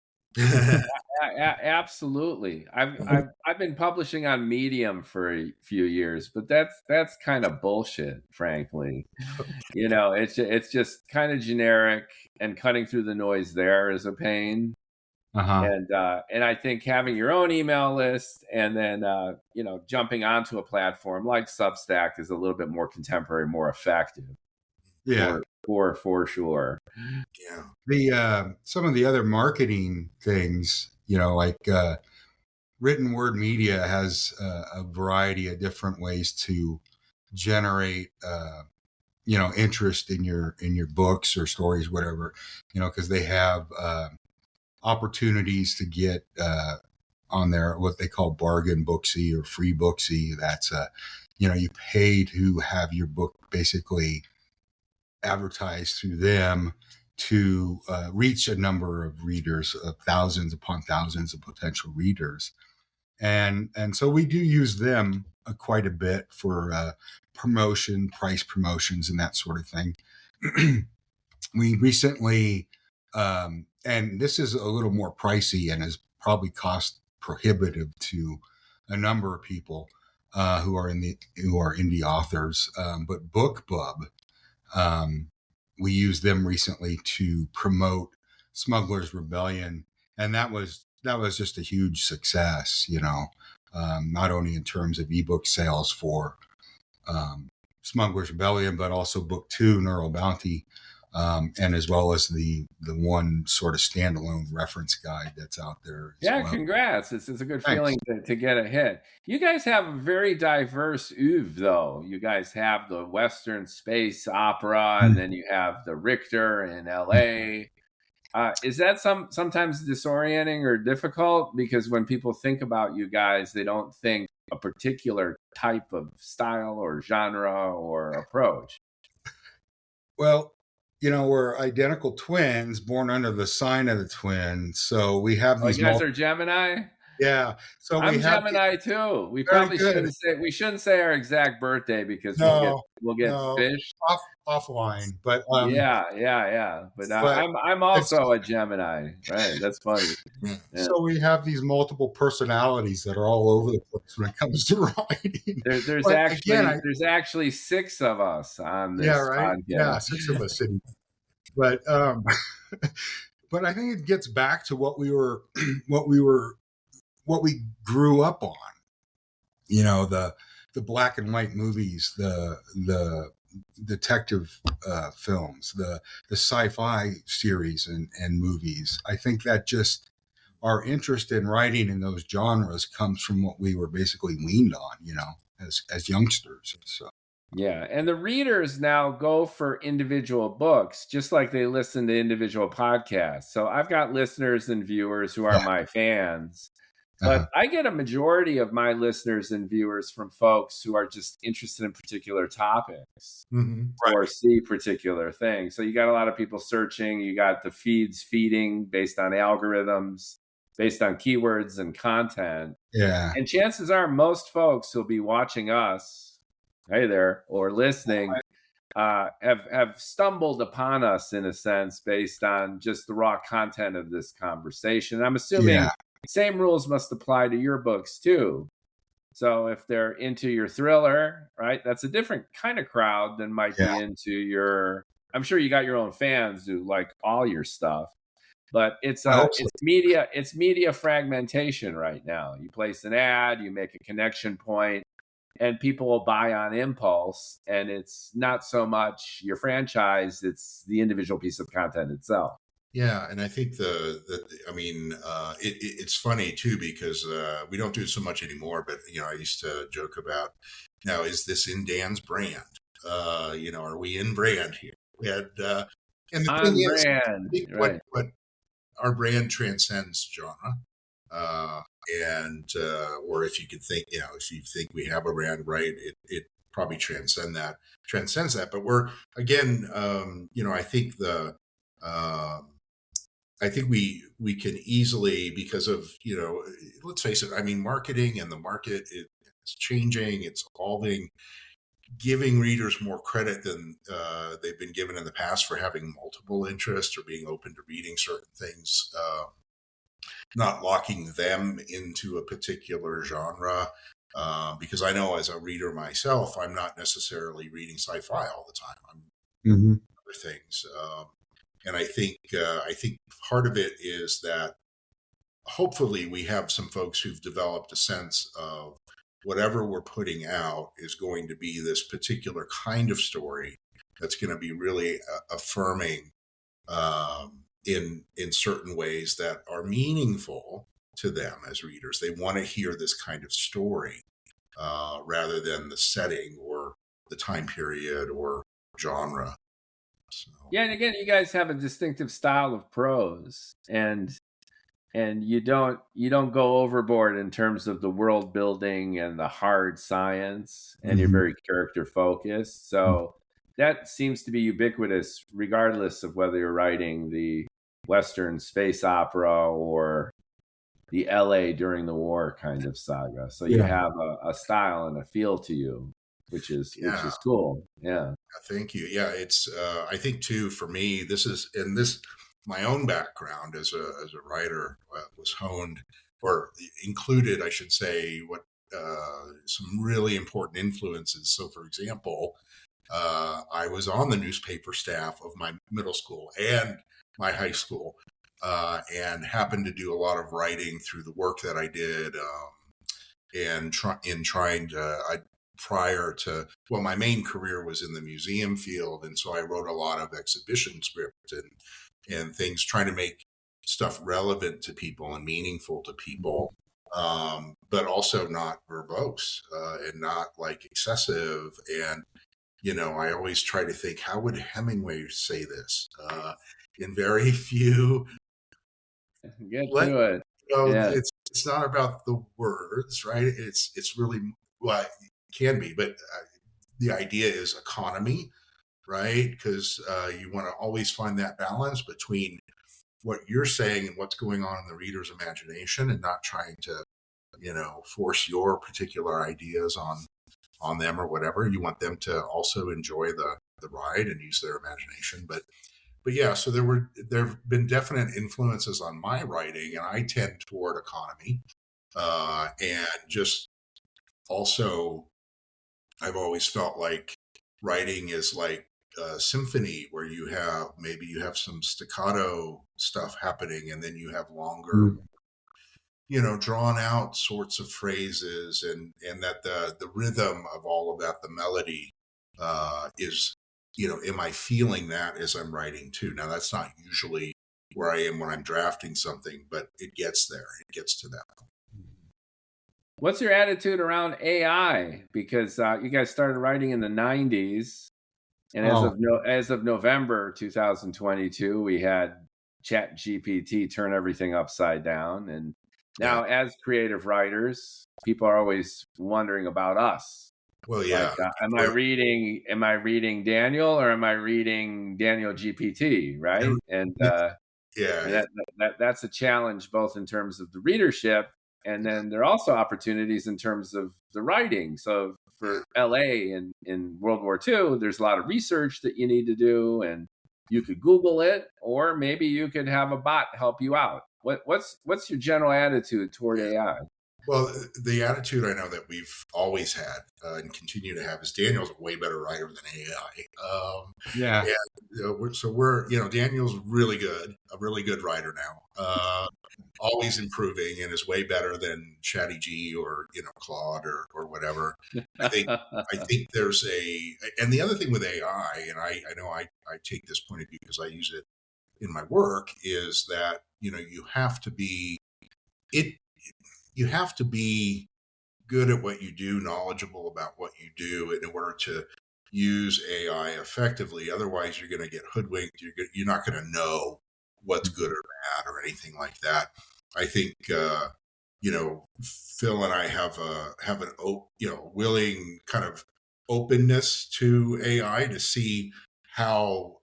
Absolutely. I've been publishing on Medium for a few years, but that's kind of bullshit, frankly. It's just kind of generic, and cutting through the noise there is a pain. uh-huh. And I think having your own email list and then jumping onto a platform like Substack is a little bit more contemporary, more effective Yeah. for sure. Yeah. The some of the other marketing things, like written word media has a variety of different ways to generate interest in your books or stories, whatever, because they have opportunities to get on there what they call bargain booksy or free booksy. That's you pay to have your book basically advertised through them to reach a number of readers, thousands upon thousands of potential readers, and so we do use them quite a bit for promotion, price promotions, and that sort of thing. We recently And this is a little more pricey and is probably cost prohibitive to a number of people who are indie authors. But BookBub, um, we used them recently to promote Smuggler's Rebellion, and that was just a huge success. Not only in terms of ebook sales for Smuggler's Rebellion, but also book 2, Neural Bounty, and as well as the one sort of standalone reference guide that's out there. Yeah, well. Congrats. It's a good Thanks. feeling to get a hit. You guys have a very diverse oeuvre, though. You guys have the Western space opera, and then you have the Richter in L.A. Is that sometimes disorienting or difficult? Because when people think about you guys, they don't think a particular type of style or genre or approach. Well, we're identical twins born under the sign of the twin. So we have these. You guys are Gemini? Yeah. So I'm Gemini too. We probably shouldn't say our exact birthday because we'll get fished offline. But yeah. But I'm also a Gemini, right? That's funny. Yeah. So we have these multiple personalities that are all over the place when it comes to writing. There's actually 6 of us on this podcast. Yeah, 6 of us. But but I think it gets back to what we grew up on. The black and white movies, the detective films, the sci-fi series and movies. I think that just our interest in writing in those genres comes from what we were basically weaned on, as youngsters. So. Yeah, and the readers now go for individual books, just like they listen to individual podcasts. So I've got listeners and viewers who are my fans, but I get a majority of my listeners and viewers from folks who are just interested in particular topics or see particular things. So you got a lot of people searching. You got the feeds feeding based on algorithms, based on keywords and content. Yeah. And chances are most folks who'll be watching us, hey there, or listening, have stumbled upon us in a sense based on just the raw content of this conversation. I'm assuming same rules must apply to your books too. So if they're into your thriller, right, that's a different kind of crowd than might be into your. I'm sure you got your own fans who like all your stuff, but it's media fragmentation right now. You place an ad, you make a connection point, and people will buy on impulse, and it's not so much your franchise, it's the individual piece of content itself. Yeah, and I think it's funny too because we don't do it so much anymore. But I used to joke about, now is this in Dan's brand? Are we in brand here? And the thing is, what our brand transcends genre. Or if you could think, if you think we have a brand, right, it probably transcends that. But we're, again, I think we can easily, because of, let's face it, I mean, marketing and the market is changing, it's evolving, giving readers more credit than they've been given in the past for having multiple interests or being open to reading certain things, not locking them into a particular genre. Because I know as a reader myself, I'm not necessarily reading sci-fi all the time. I'm other things. And I think part of it is that hopefully we have some folks who've developed a sense of whatever we're putting out is going to be this particular kind of story that's going to be really affirming in certain ways that are meaningful to them as readers. They want to hear this kind of story rather than the setting or the time period or genre. So. Yeah, and again, you guys have a distinctive style of prose, and you don't go overboard in terms of the world building and the hard science, and you're very character focused. So that seems to be ubiquitous, regardless of whether you're writing the Western space opera or the LA during the war kind of saga. So you have a style and a feel to you, which is cool. Yeah. Thank you. Yeah. It's, I think too, for me, this my own background as a writer was honed or included, I should say, what some really important influences. So, for example, I was on the newspaper staff of my middle school and my high school, and happened to do a lot of writing through the work that I did, and trying to. Prior to, well, my main career was in the museum field, and so I wrote a lot of exhibition script and things, trying to make stuff relevant to people and meaningful to people, but also not verbose, and not like excessive. And I always try to think, how would Hemingway say this? In very few. Get to it. Yeah. It's not about the words, right? It's really, well, it can be, but the idea is economy, right? Because you want to always find that balance between what you're saying and what's going on in the reader's imagination, and not trying to, force your particular ideas on them or whatever. You want them to also enjoy the ride and use their imagination. But yeah, so there have been definite influences on my writing, and I tend toward economy, and just also, I've always felt like writing is like a symphony where you have some staccato stuff happening, and then you have longer, drawn out sorts of phrases, and that the rhythm of all of that, the melody, is, am I feeling that as I'm writing too? Now, that's not usually where I am when I'm drafting something, but it gets there. It gets to that point. What's your attitude around AI? Because you guys started writing in the 90s, and as of November 2022, we had ChatGPT turn everything upside down. And now, as creative writers, people are always wondering about us. Well, yeah. Like, am I reading Daniel, or am I reading Daniel GPT? Right, and that's a challenge, both in terms of the readership, and then there are also opportunities in terms of the writing. So for LA in World War II, there's a lot of research that you need to do, and you could Google it, or maybe you could have a bot help you out. What's your general attitude toward AI? Well, the attitude I know that we've always had, and continue to have, is Daniel's a way better writer than AI. And, so we're, Daniel's a really good writer now, always improving, and is way better than Chatty G or, Claude or whatever. I think there's and the other thing with AI, and I know I take this point of view because I use it in my work, is that, you have to be good at what you do, knowledgeable about what you do, in order to use AI effectively. Otherwise, you're going to get hoodwinked. You're not going to know what's good or bad or anything like that. I think, Phil and I have an willing kind of openness to AI to see how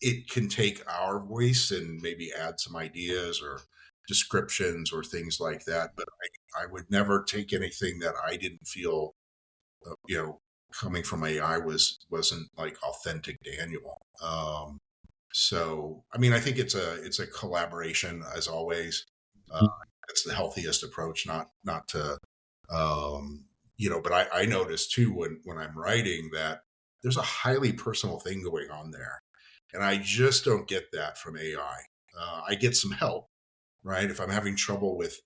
it can take our voice and maybe add some ideas or descriptions or things like that. But I would never take anything that I didn't feel, coming from AI wasn't like authentic Daniel. So, I mean, I think it's a collaboration, as always. It's the healthiest approach, not to, but I notice too, when I'm writing, that there's a highly personal thing going on there. And I just don't get that from AI. I get some help, right? If I'm having trouble with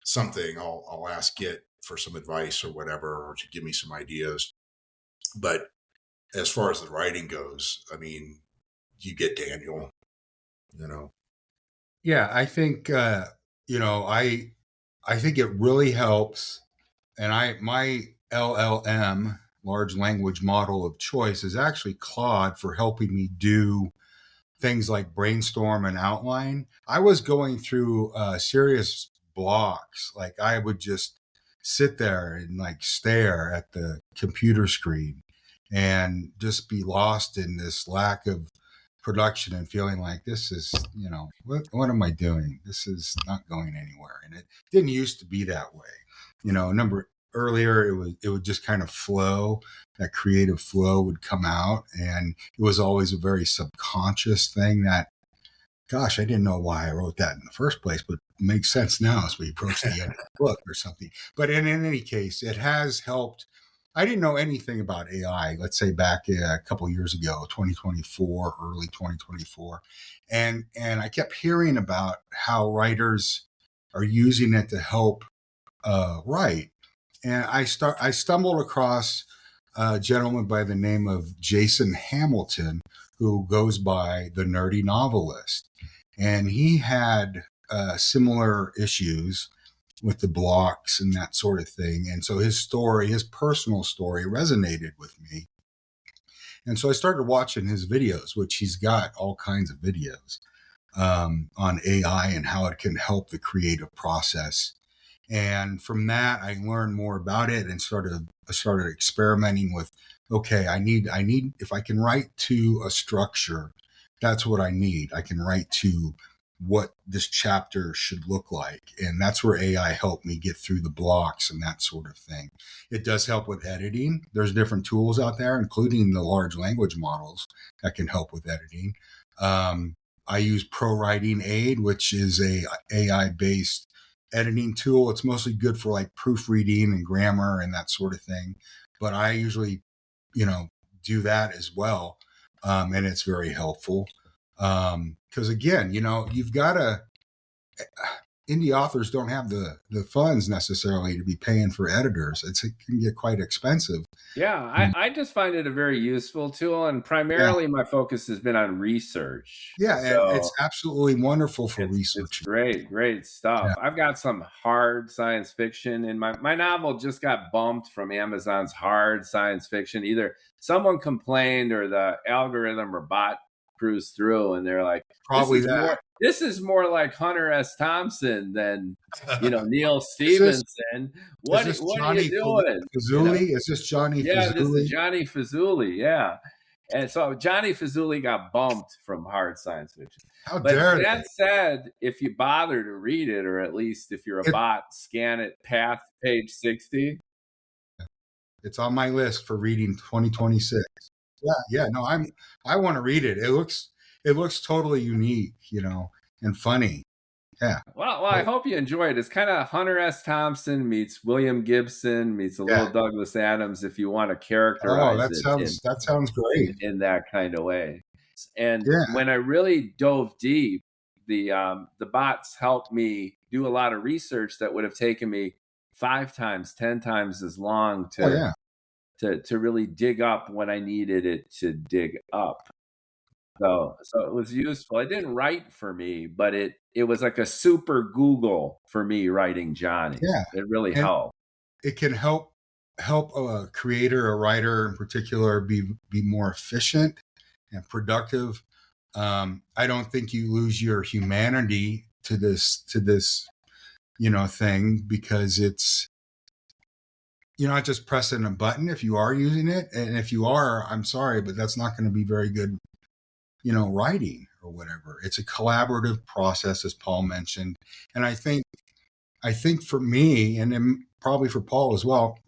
something, I'll ask it for some advice or whatever, or to give me some ideas. But as far as the writing goes, I mean, you get Daniel, Yeah, I think, I think it really helps. And my LLM, large language model of choice, is actually Claude, for helping me do things like brainstorm and outline. I was going through serious blocks. Like, I would just sit there and like stare at the computer screen and just be lost in this lack of production, and feeling like, this is, what am I doing? This is not going anywhere. And it didn't used to be that way. Earlier, it would just kind of flow. That creative flow would come out, and it was always a very subconscious thing that gosh, I didn't know why I wrote that in the first place, but it makes sense now as we approach the end of the book or something. But in any case, it has helped. I didn't know anything about AI, let's say back a couple of years ago, 2024, early 2024. And I kept hearing about how writers are using it to help write. And I stumbled across a gentleman by the name of Jason Hamilton, who goes by the Nerdy Novelist. And he had similar issues with the blocks and that sort of thing. And so his story, his personal story, resonated with me. And so I started watching his videos, which he's got all kinds of videos on AI and how it can help the creative process. And from that, I learned more about it and started experimenting with, okay, I need, if I can write to a structure, that's what I need. I can write to what this chapter should look like. And that's where AI helped me get through the blocks and that sort of thing. It does help with editing. There's different tools out there, including the large language models that can help with editing. I use Pro Writing Aid, which is a AI based editing tool. It's mostly good for like proofreading and grammar and that sort of thing. But I usually, do that as well. And it's very helpful. Because again, you've got to, indie authors don't have the funds necessarily to be paying for editors. It can get quite expensive. Yeah, I just find it a very useful tool, and primarily my focus has been on research. Yeah, and So it's absolutely wonderful for it's research. great stuff. Yeah. I've got some hard science fiction in my novel just got bumped from Amazon's hard science fiction. Either someone complained or the algorithm or bot cruised through and they're like, Probably that. This is more like Hunter S. Thompson than Neil Stevenson. What are you doing? Fazuli? Is this Johnny Fazuli? This is Johnny Fazuli. Yeah. And so Johnny Fazuli got bumped from hard science fiction. How dare they? That said, if you bother to read it, or at least if you're a bot, scan it past page 60. It's on my list for reading 2026. Yeah. No, I want to read it. It looks totally unique, and funny. Yeah. Well, I hope you enjoy it. It's kind of Hunter S. Thompson meets William Gibson meets a little Douglas Adams, if you want to characterize that sounds great in that kind of way. And when I really dove deep, the bots helped me do a lot of research that would have taken me 5 times, 10 times as long to really dig up when I needed it to dig up. So it was useful. It didn't write for me, but it was like a super Google for me writing Johnny. Yeah. It really helped. It can help a creator, a writer in particular, be more efficient and productive. I don't think you lose your humanity to this thing, because it's, you're not just pressing a button if you are using it. And if you are, I'm sorry, but that's not going to be very good, writing or whatever. It's a collaborative process, as Paul mentioned. And I think for me, and then probably for Paul as well,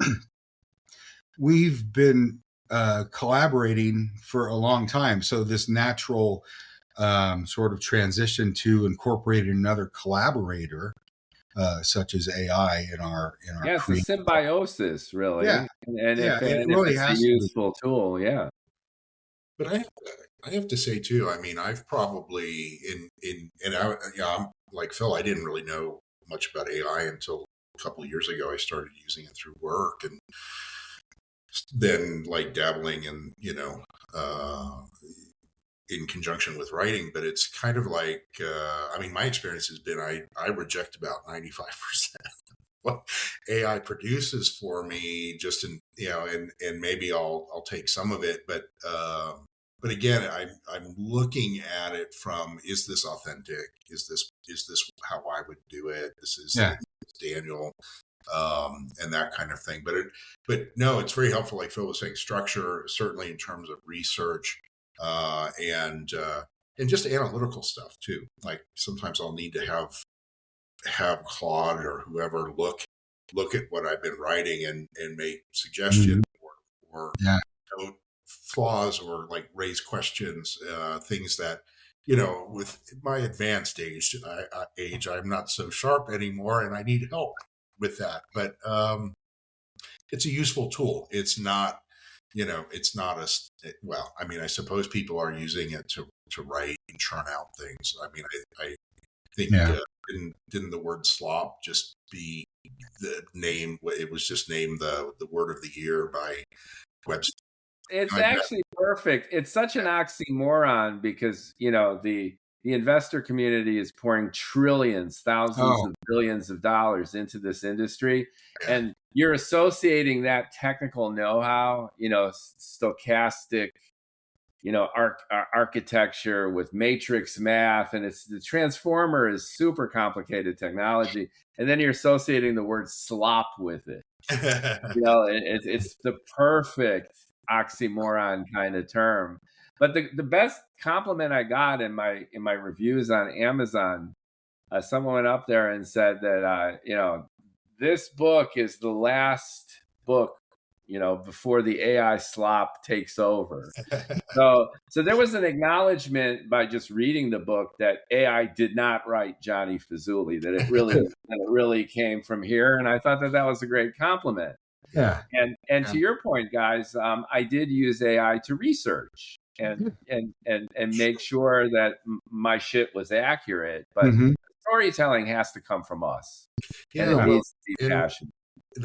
we've been collaborating for a long time. So this natural sort of transition to incorporating another collaborator, such as AI in our it's a symbiosis, really. Yeah. And it really has a useful tool, yeah. But I have to say too, I mean, I've probably I'm like Phil, I didn't really know much about AI until a couple of years ago. I started using it through work, and then like dabbling in, in conjunction with writing. But it's kind of like, my experience has been, I reject about 95% what AI produces for me, just in, and maybe I'll take some of it, but again, I'm looking at it from, is this authentic? Is this how I would do it? This is Daniel, and that kind of thing. But no, it's very helpful. Like Phil was saying, structure, certainly in terms of research, and just analytical stuff too. Like sometimes I'll need to have Claude or whoever look at what I've been writing and make suggestions or note flaws or like raise questions, things that with my advanced age, I'm not so sharp anymore, and I need help with that. But it's a useful tool. It's not, it's not well. I mean, I suppose people are using it to write and churn out things. I mean, I think didn't the word slop just be the name? It was just named the word of the year by Webster. It's actually perfect. It's such an oxymoron because, the investor community is pouring trillions, thousands of billions of dollars into this industry. Yeah. And you're associating that technical know-how, stochastic, architecture with matrix math, and the transformer is super complicated technology. And then you're associating the word slop with it. It's the perfect oxymoron kind of term. But the best compliment I got in my reviews on Amazon, someone went up there and said that this book is the last book before the AI slop takes over. So there was an acknowledgement by just reading the book that AI did not write Johnny Fazzulli, that it really came from here, and I thought that was a great compliment. Yeah. And to your point, guys, I did use AI to research and make sure that my shit was accurate, but storytelling has to come from us. Yeah, and it needs to be passion.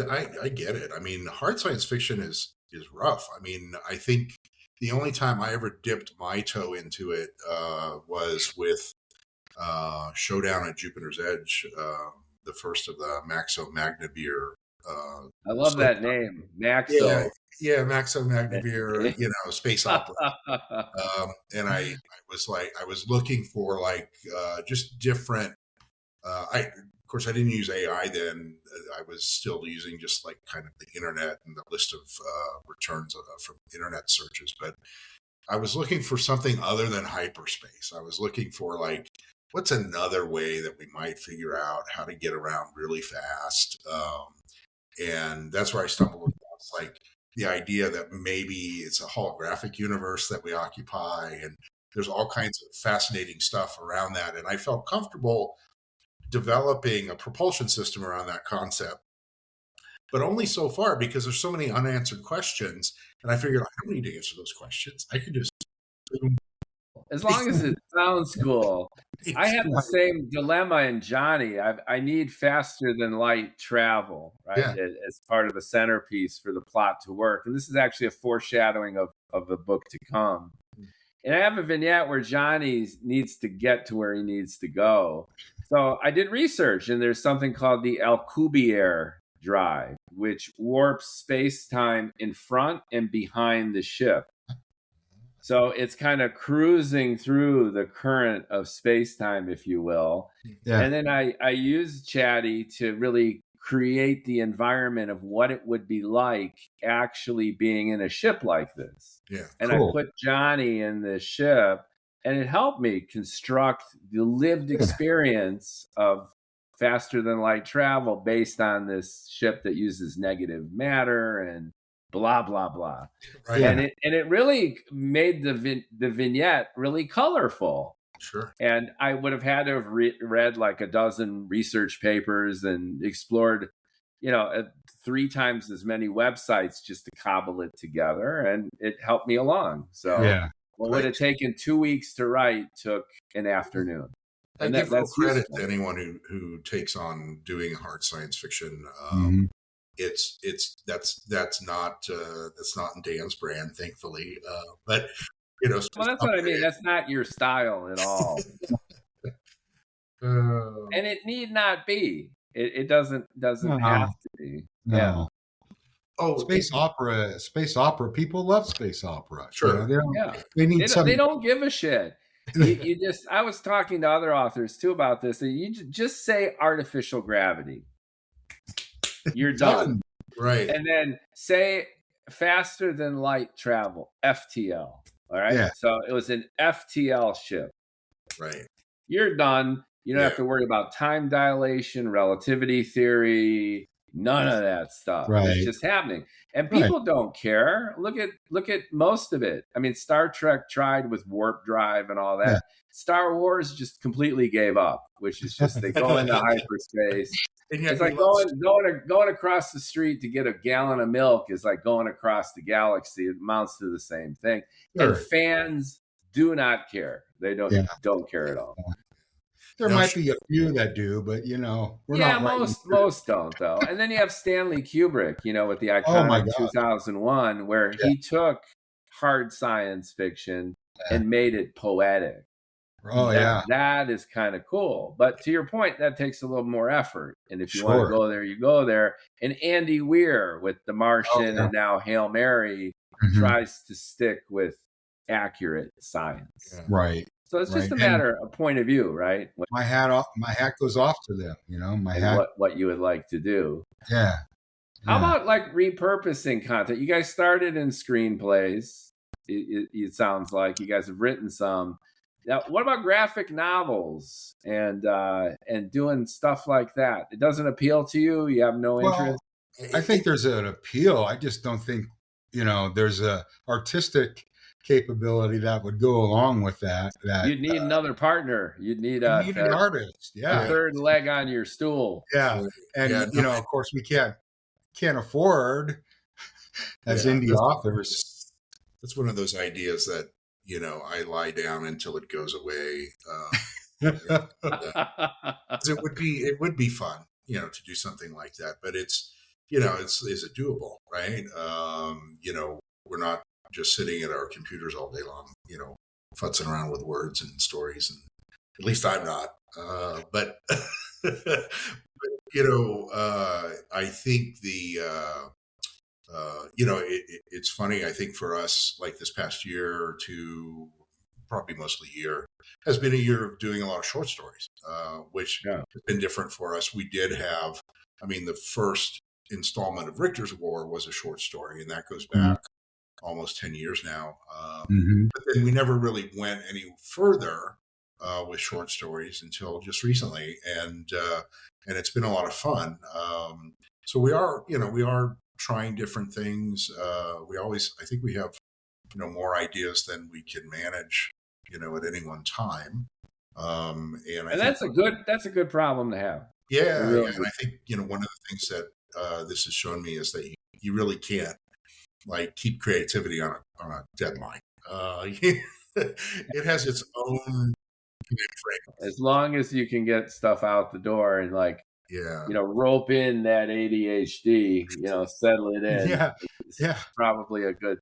I get it. I mean, hard science fiction is rough. I mean, I think the only time I ever dipped my toe into it was with Showdown at Jupiter's Edge, the first of the Maxo Magnavir. I love that name, Maxo. Yeah, Maxo Magnavir, space opera. And I was looking for just different. Of course, I didn't use AI then. I was still using just kind of the internet and the list of returns from internet searches. But I was looking for something other than hyperspace. I was looking for what's another way that we might figure out how to get around really fast. And that's where I stumbled across the idea that maybe it's a holographic universe that we occupy. And there's all kinds of fascinating stuff around that. And I felt comfortable developing a propulsion system around that concept, but only so far because there's so many unanswered questions. And I figured I don't need to answer those questions. I could just, as long as it sounds cool. I have the same dilemma in Johnny. I need faster than light travel, right? Yeah. As part of the centerpiece for the plot to work. And this is actually a foreshadowing of the book to come. And I have a vignette where Johnny needs to get to where he needs to go. So I did research, and there's something called the Alcubierre drive, which warps space-time in front and behind the ship. So it's kind of cruising through the current of space-time, if you will. Yeah. And then I used Chatty to really create the environment of what it would be like actually being in a ship like this. Yeah, and cool. I put Johnny in the ship, and it helped me construct the lived experience of faster than light travel based on this ship that uses negative matter and blah, blah, blah. Right. And it really made the vignette really colorful. Sure. And I would have had to have read a dozen research papers and explored, 3 times as many websites just to cobble it together. And it helped me along. So what would have taken 2 weeks to write took an afternoon. And I give full credit to anyone who takes on doing hard science fiction. That's not in Dan's brand, thankfully. But well, that's what I mean. That's not your style at all. And it need not be. It doesn't have to be. No. Yeah. Oh, space opera. People love space opera. Sure. They don't give a shit. You just. I was talking to other authors too about this. And you just say artificial gravity. You're done. Right. And then say faster than light travel, FTL. All right. Yeah. So it was an FTL ship. Right. You're done. You don't have to worry about time dilation, relativity theory, None of that stuff. Right. It's just happening. And people don't care. Look at most of it. I mean, Star Trek tried with warp drive and all that. Yeah. Star Wars just completely gave up, which is just they go into hyperspace. It's like going across the street to get a gallon of milk is like going across the galaxy. It amounts to the same thing. Sure. And fans do not care. They don't care at all. There might be a few that do, but we're not. Most don't though. And then you have Stanley Kubrick, with the iconic 2001, where he took hard science fiction and made it poetic. Oh, that is kind of cool. But to your point, that takes a little more effort. And if you want to go there, you go there. And Andy Weir with The Martian and now Hail Mary tries to stick with accurate science. Yeah. Right. So it's just a matter of point of view, right? My hat goes off to them, what you would like to do. Yeah. How about like repurposing content? You guys started in screenplays. It sounds like you guys have written some. Now, what about graphic novels and doing stuff like that? It doesn't appeal to you? You have no interest? I think there's an appeal. I just don't think, there's a artistic capability that would go along with that. You'd need another partner. You'd need an artist. Yeah. A third leg on your stool. Yeah. And, of course we can't afford as indie authors. That's one of those ideas that, I lie down until it goes away. It would be fun, to do something like that, but it's, is it doable? Right. We're not just sitting at our computers all day long, futzing around with words and stories. And at least I'm not, but, I think it's funny. I think for us, like this past year or two, probably mostly year, has been a year of doing a lot of short stories, which has been different for us. We did have, the first installment of Richter's War was a short story, and that goes back almost 10 years now. But then we never really went any further with short stories until just recently, and it's been a lot of fun. So we are trying different things. I think we have, more ideas than we can manage, at any one time. And that's a good problem to have. Yeah. Really and I think, one of the things that this has shown me is that you really can't keep creativity on a deadline. It has its own frame. As long as you can get stuff out the door and rope in that ADHD, settle it in. It's probably a good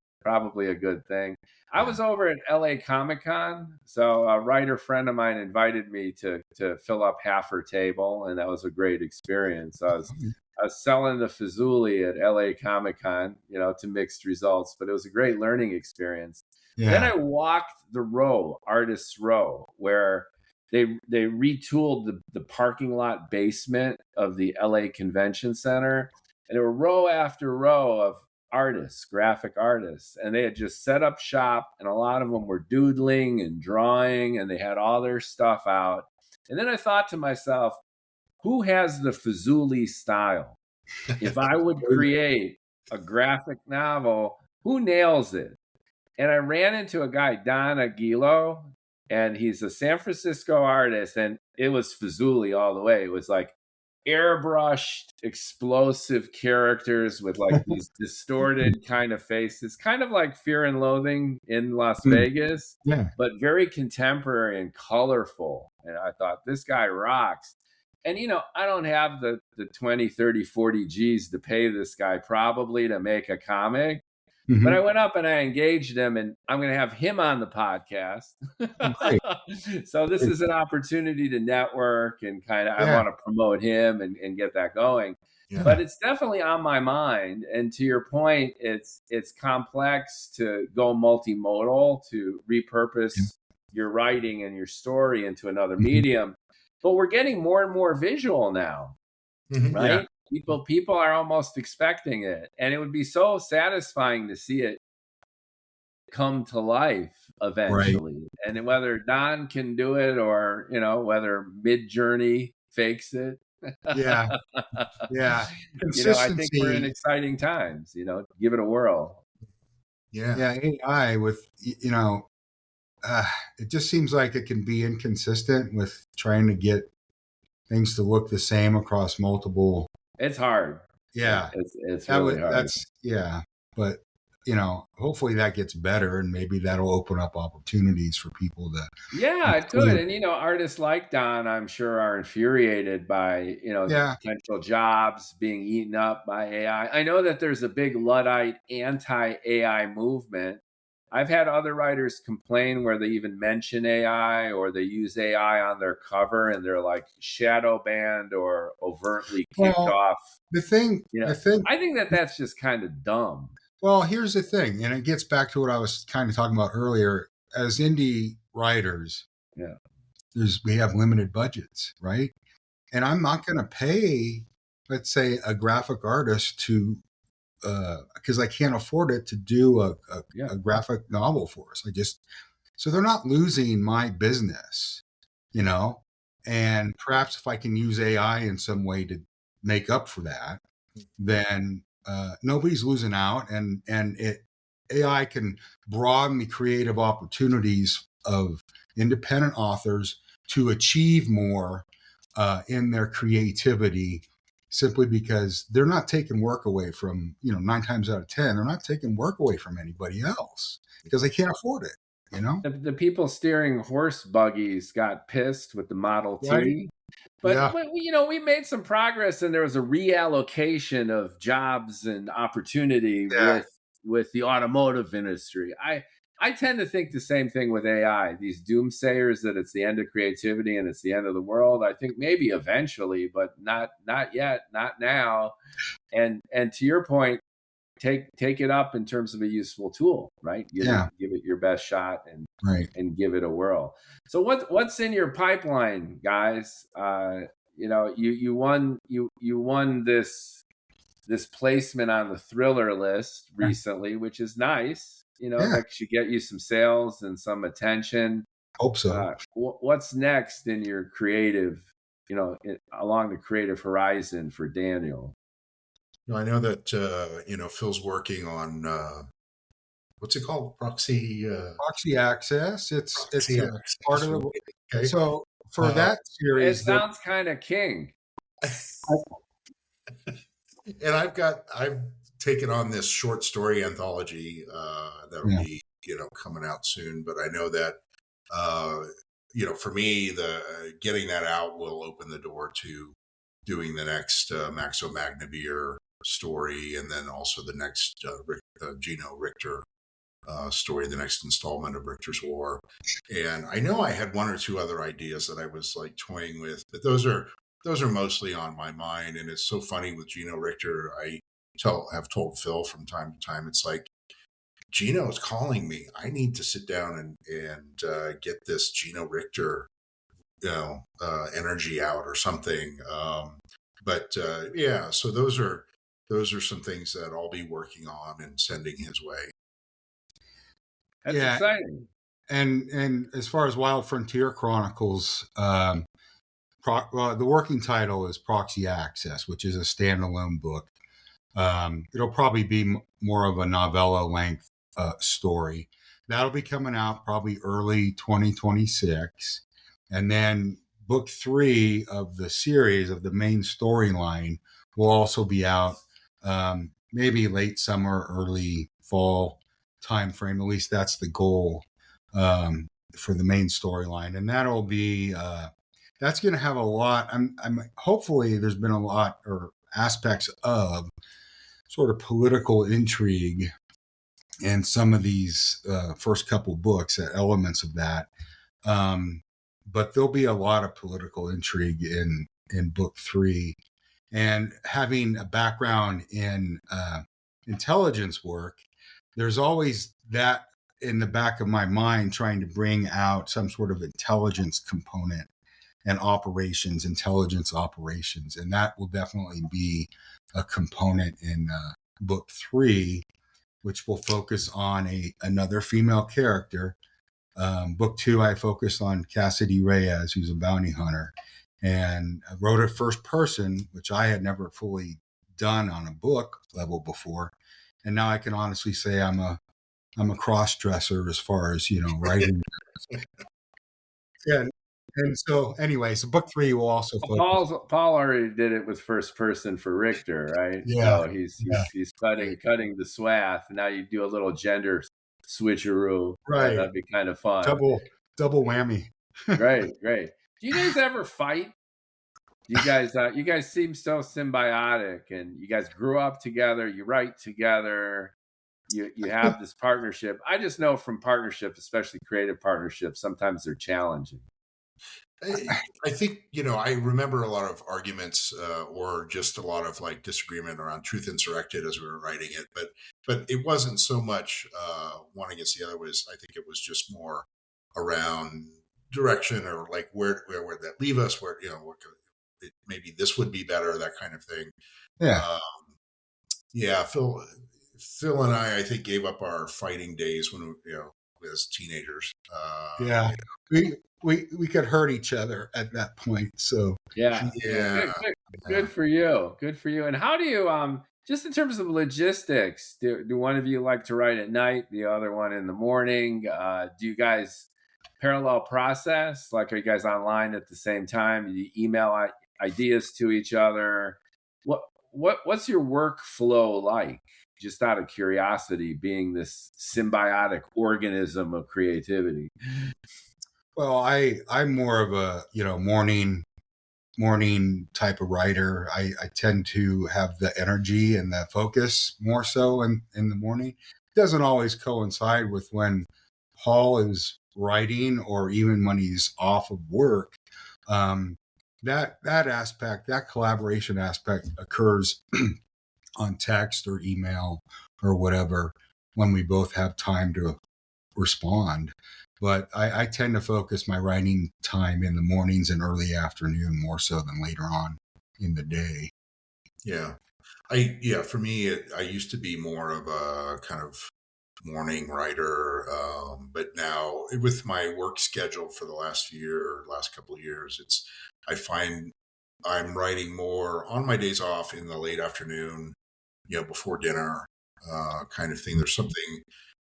thing. I was over at LA Comic-Con, so a writer friend of mine invited me to fill up half her table, and that was a great experience. I was selling the Fazuli at LA Comic-Con, to mixed results, but it was a great learning experience. Yeah. Then I walked the row, Artists Row, where they retooled the parking lot basement of the LA Convention Center, and there were row after row of artists, graphic artists, and they had just set up shop, and a lot of them were doodling and drawing, and they had all their stuff out. And then I thought to myself, who has the Fazuli style? If I would create a graphic novel, who nails it? And I ran into a guy, Don Aguilo, and he's a San Francisco artist, and it was Fazuli all the way. It was like airbrushed, explosive characters with these distorted kind of faces, kind of like Fear and Loathing in Las Vegas, but very contemporary and colorful. And I thought, this guy rocks. And, I don't have the 20, 30, 40 G's to pay this guy probably to make a comic. But I went up and I engaged him, and I'm going to have him on the podcast. So this is an opportunity to network and I want to promote him and get that going. Yeah. But it's definitely on my mind. And to your point, it's complex to go multimodal, to repurpose your writing and your story into another medium. But we're getting more and more visual now, right? Yeah. People are almost expecting it. And it would be so satisfying to see it come to life eventually. Right. And whether Don can do it or, whether Midjourney fakes it, Yeah. Yeah. I think we're in Consistency. exciting times, give it a whirl. Yeah. Yeah. AI with, uh, it just seems like it can be inconsistent with trying to get things to look the same across multiple. It's hard. Yeah. It's really hard. Yeah. But, hopefully that gets better and maybe that'll open up opportunities for people to Yeah, it could. include. And artists like Don, I'm sure, are infuriated by, Yeah. potential jobs being eaten up by AI. I know that there's a big Luddite anti-AI movement. I've had other writers complain where they even mention AI or they use AI on their cover and they're like shadow banned or overtly kicked Well, off. the thing, I think, I think that that's just kind of dumb. well, here's the thing, and it gets back to what I was kind of talking about earlier. As indie writers, Yeah. we have limited budgets, right? And I'm not going to pay, let's say, a graphic artist to, because I can't afford it to do Yeah. a graphic novel for us. So they're not losing my business, and perhaps if I can use AI in some way to make up for that, then nobody's losing out, and AI can broaden the creative opportunities of independent authors to achieve more in their creativity, simply because they're not taking work away from 9 times out of 10 they're not taking work away from anybody else because they can't afford it. The people steering horse buggies got pissed with the Model Right? T. But Yeah. we made some progress, and there was a reallocation of jobs and opportunity Yeah. with the automotive industry. I tend to think the same thing with AI. These doomsayers that it's the end of creativity and it's the end of the world. I think maybe eventually, but not yet, not now. And to your point, take it up in terms of a useful tool, right? Give it your best shot Right. and give it a whirl. So what's in your pipeline, guys? You won this placement on the thriller list recently, which is nice. Yeah. That should get you some sales and some attention. Hope so. What's next in your creative, along the creative horizon for Daniel? I know that Phil's working on what's it called? Proxy access. It's part of the. Okay. So for that series, it sounds kind of king. And I've taken on this short story anthology that'll be coming out soon. But I know that for me, the getting that out will open the door to doing the next Maxo Magnavir story, and then also the next Gino Richter story, the next installment of Richter's War. And I know I had one or two other ideas that I was like toying with, but those are mostly on my mind. And it's so funny with Gino Richter. I have told Phil from time to time, it's like, Gino's calling me. I need to sit down and get this Gino Richter, energy out or something. So those are some things that I'll be working on and sending his way. That's exciting. And as far as Wild Frontier Chronicles, the working title is Proxy Access, which is a standalone book. It'll probably be more of a novella length story. That'll be coming out probably early 2026. And then book 3 of the series of the main storyline will also be out maybe late summer, early fall time frame. At least that's the goal for the main storyline. And that'll be that's going to have a lot. I'm hopefully there's been a lot or aspects of sort of political intrigue in some of these first couple books, elements of that. But there'll be a lot of political intrigue in book 3. And having a background in intelligence work, there's always that in the back of my mind, trying to bring out some sort of intelligence component and intelligence operations. And that will definitely be a component in book 3, which will focus on another female character. Book 2, I focused on Cassidy Reyes, who's a bounty hunter. and I wrote it first person, which I had never fully done on a book level before. And now I can honestly say I'm a cross dresser as far as, writing. Yeah. And so anyway, so book 3 will also focus. Paul already did it with first person for Richter, right? Yeah. So he's cutting the swath. Now you do a little gender switcheroo. Right. That'd be kind of fun. Double whammy. Great. Do you guys ever fight? You guys seem so symbiotic, and you guys grew up together. You write together. You have this partnership. I just know from partnerships, especially creative partnerships, sometimes they're challenging. I think, I remember a lot of arguments or just a lot of like disagreement around Truth Insurrected as we were writing it. But it wasn't so much one against the other. I think it was just more around direction or like where would that leave us? Where, maybe this would be better, that kind of thing. Yeah. Phil and I think, gave up our fighting days when, as teenagers. We could hurt each other at that point. So yeah. Good for you. And how do you just in terms of logistics, do one of you like to write at night, the other one in the morning? Do you guys parallel process? Like, are you guys online at the same time? Do you email ideas to each other? What's your workflow like? Just out of curiosity, being this symbiotic organism of creativity. Well, I'm more of a morning type of writer. I tend to have the energy and the focus more so in the morning. It doesn't always coincide with when Paul is writing or even when he's off of work. That aspect, that collaboration aspect, occurs on text or email or whatever when we both have time to respond. But I tend to focus my writing time in the mornings and early afternoon more so than later on in the day. Yeah. For me, I used to be more of a kind of morning writer. But now with my work schedule for the last couple of years, I find I'm writing more on my days off in the late afternoon, before dinner, kind of thing. There's something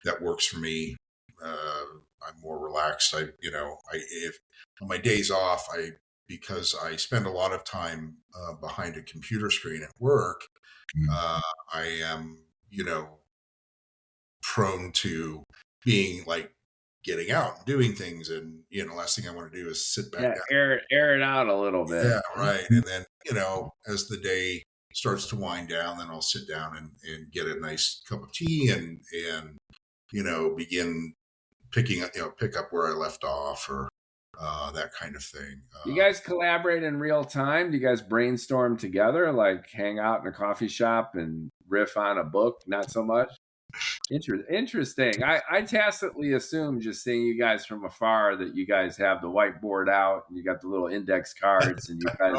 that works for me. I'm more relaxed. If on my days off, because I spend a lot of time behind a computer screen at work, I am, prone to being like getting out and doing things, and last thing I want to do is sit back down, air it out a little bit. Yeah, right. And then as the day starts to wind down, then I'll sit down and get a nice cup of tea and begin pick up where I left off, or that kind of thing. You guys collaborate in real time? Do you guys brainstorm together, like hang out in a coffee shop and riff on a book? Not so much. Interesting. I tacitly assume, just seeing you guys from afar, that you guys have the whiteboard out and you got the little index cards and you guys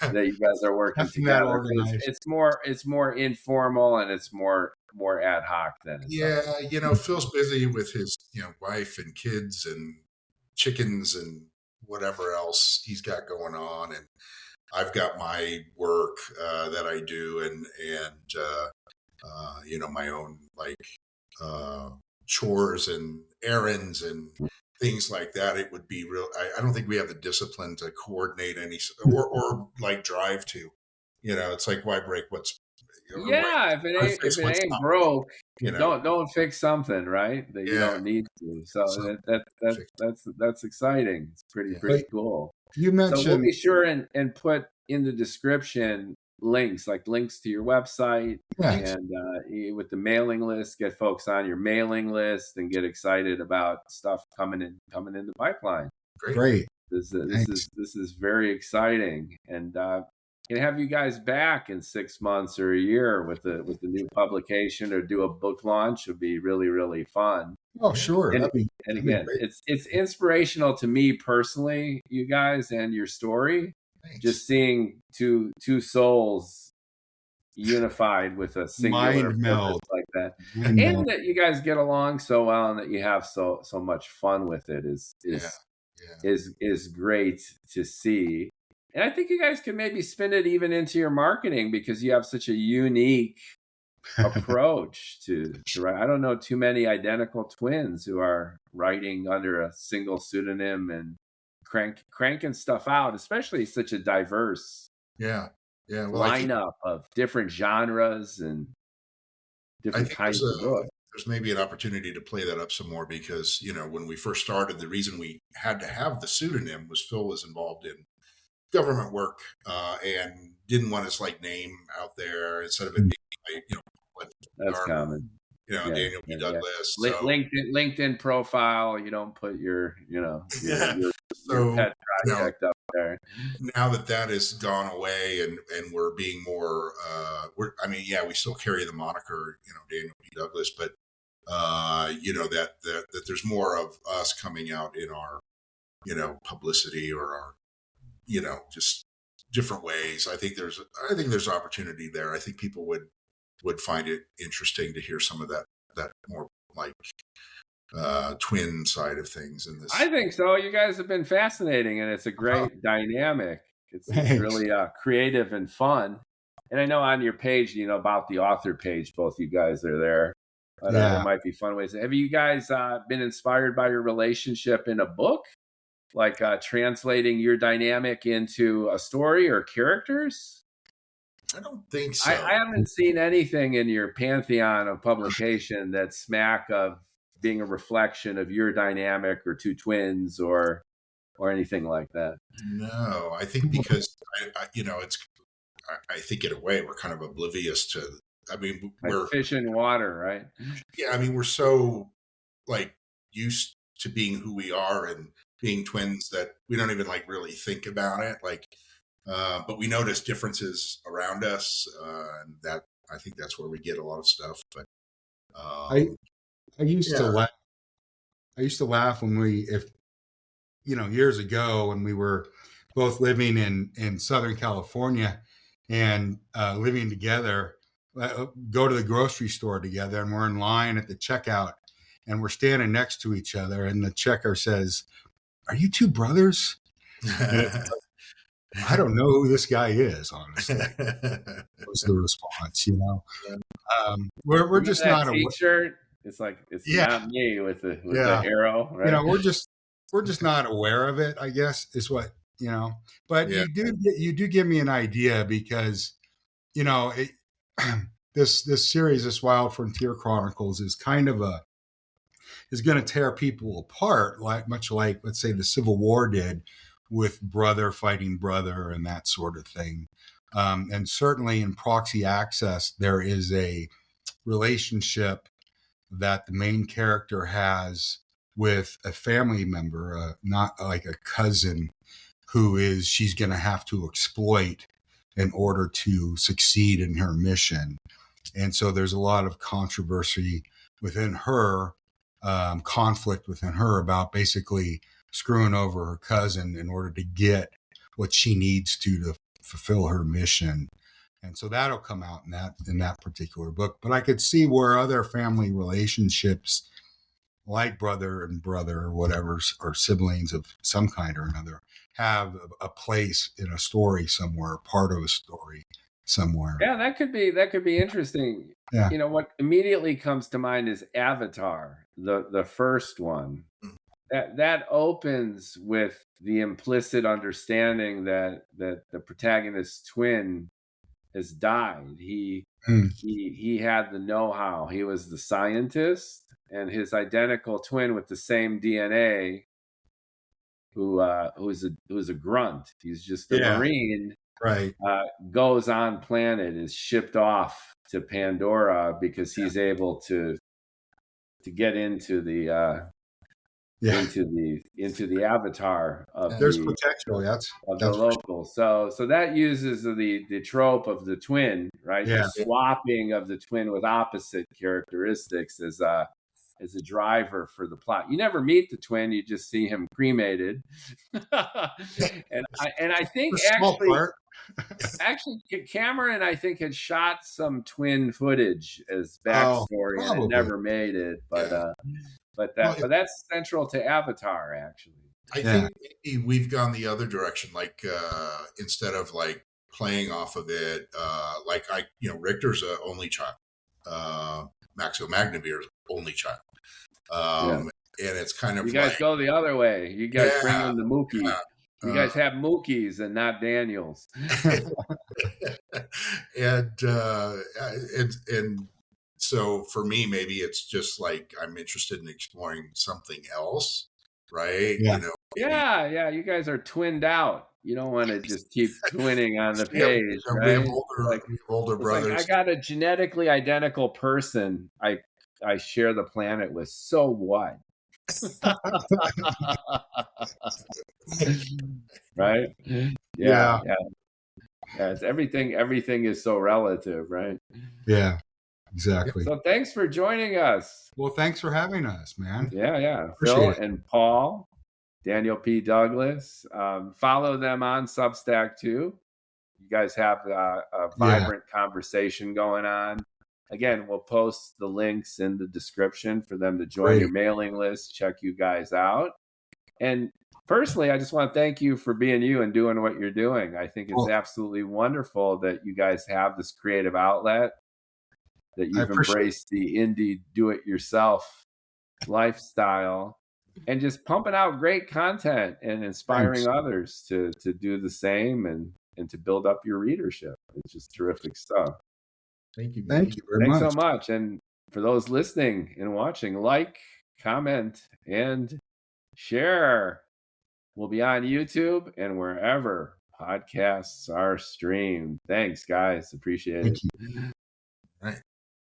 that you guys are working together. It's more informal and it's more ad hoc than Phil's busy with his wife and kids and chickens and whatever else he's got going on, and I've got my work that I do and my own chores and errands and things like that. It would be real. I don't think we have the discipline to coordinate any or like drive to. It's like, why break what's if it ain't broke, don't fix something, right? That you don't need to. So that's exciting. It's pretty cool. You mentioned, so we'll be sure and put in the description links to your website, and with the mailing list, get folks on your mailing list and get excited about stuff coming in the pipeline. Great. This is very exciting, and can have you guys back in 6 months or a year with the new publication, or do a book launch. Would be really, really fun. Oh, sure. And again, it's inspirational to me personally, you guys, and your story. Thanks. Just seeing two souls unified with a singular purpose like that, and that you guys get along so well and that you have so much fun with it is is great to see. And I think you guys can maybe spin it even into your marketing, because you have such a unique approach to write. I don't know too many identical twins who are writing under a single pseudonym and cranking stuff out, especially such a diverse lineup of different genres and different kinds of books. There's maybe an opportunity to play that up some more, because, when we first started, the reason we had to have the pseudonym was Phil was involved in government work and didn't want his name out there, instead of it being that's common. Daniel P. Douglas. So. LinkedIn profile, you don't put your pet project up there. Now that has gone away, and we're being more, we still carry the moniker, Daniel P. Douglas, but that there's more of us coming out in our, publicity, or our, just different ways. I think there's opportunity there. I think people would find it interesting to hear some of that more twin side of things in this. I think so. You guys have been fascinating, and it's a great dynamic. It's really creative and fun. And I know on your page, about the author page, both you guys are there. But there might be fun ways. Have you guys been inspired by your relationship in a book? Translating your dynamic into a story or characters? I don't think so. I haven't seen anything in your pantheon of publication that smack of being a reflection of your dynamic or two twins or anything like that. No, I think because I think in a way we're kind of oblivious to. We're fish in water, right? Yeah, we're so used to being who we are and being twins that we don't even really think about it. But we notice differences around us, and that I think that's where we get a lot of stuff. But I used to laugh. I used to laugh when years ago when we were both living in Southern California and living together, go to the grocery store together, and we're in line at the checkout, and we're standing next to each other, and the checker says, "Are you two brothers?" I don't know who this guy is, honestly. Was the response, We're just not a T-shirt. It's not me with the arrow, right? We're just not aware of it, I guess, is what, but you do give me an idea, because, this series, this Wild Frontier Chronicles, is kind of is going to tear people apart, much like, let's say, the Civil War did, with brother fighting brother and that sort of thing. And certainly in Proxy Access, there is a relationship that the main character has with a family member, not like a cousin, she's going to have to exploit in order to succeed in her mission. And so there's a lot of controversy within her, conflict within her about basically screwing over her cousin in order to get what she needs to fulfill her mission. And so that'll come out in that particular book. But I could see where other family relationships, like brother and brother or whatever, or siblings of some kind or another, have a place in a story somewhere, part of a story somewhere. Yeah, that could be interesting. Yeah. What immediately comes to mind is Avatar, the first one. That opens with the implicit understanding that the protagonist's twin has died. He had the know-how. He was the scientist, and his identical twin with the same DNA, who's a grunt. He's just a Marine. Right. Goes on planet, is shipped off to Pandora because he's able to get into the into the avatar of there's potential, that's the local. So that uses the trope of the twin, right? Yeah. The swapping of the twin with opposite characteristics as a driver for the plot. You never meet the twin; you just see him cremated. and I think actually Cameron, I think, had shot some twin footage as backstory, and it never made it. But But Well, that's central to Avatar, actually. I think maybe we've gone the other direction. Like instead of like playing off of it, Richter's a only child, Maxo Magnavir's only child, and it's kind of you guys go the other way. You guys bring in the Mookie. Yeah. You guys have Mookies and not Daniels. and so for me, maybe it's just like I'm interested in exploring something else, right? Yeah. You know. Yeah. You guys are twinned out. You don't want to just keep twinning on the page, right? We have older brothers. Like, I got a genetically identical person I share the planet with. So what? Right? Yeah. It's everything is so relative, right? Yeah, exactly. So thanks for joining us. Well, thanks for having us, man. Yeah. Appreciate Phil it. and Paul, Daniel P. Douglas. Follow them on Substack too. You guys have a vibrant conversation going on. Again, we'll post the links in the description for them to join your mailing list, check you guys out. And personally, I just want to thank you for being you and doing what you're doing. I think it's absolutely wonderful that you guys have this creative outlet, that you've embraced the indie do-it-yourself lifestyle, and just pumping out great content and inspiring others to do the same and to build up your readership. It's just terrific stuff. Thank you. Thank you very much. Thanks so much. And for those listening and watching, like, comment, and share. We'll be on YouTube and wherever podcasts are streamed. Thanks, guys. Appreciate it. Thank you.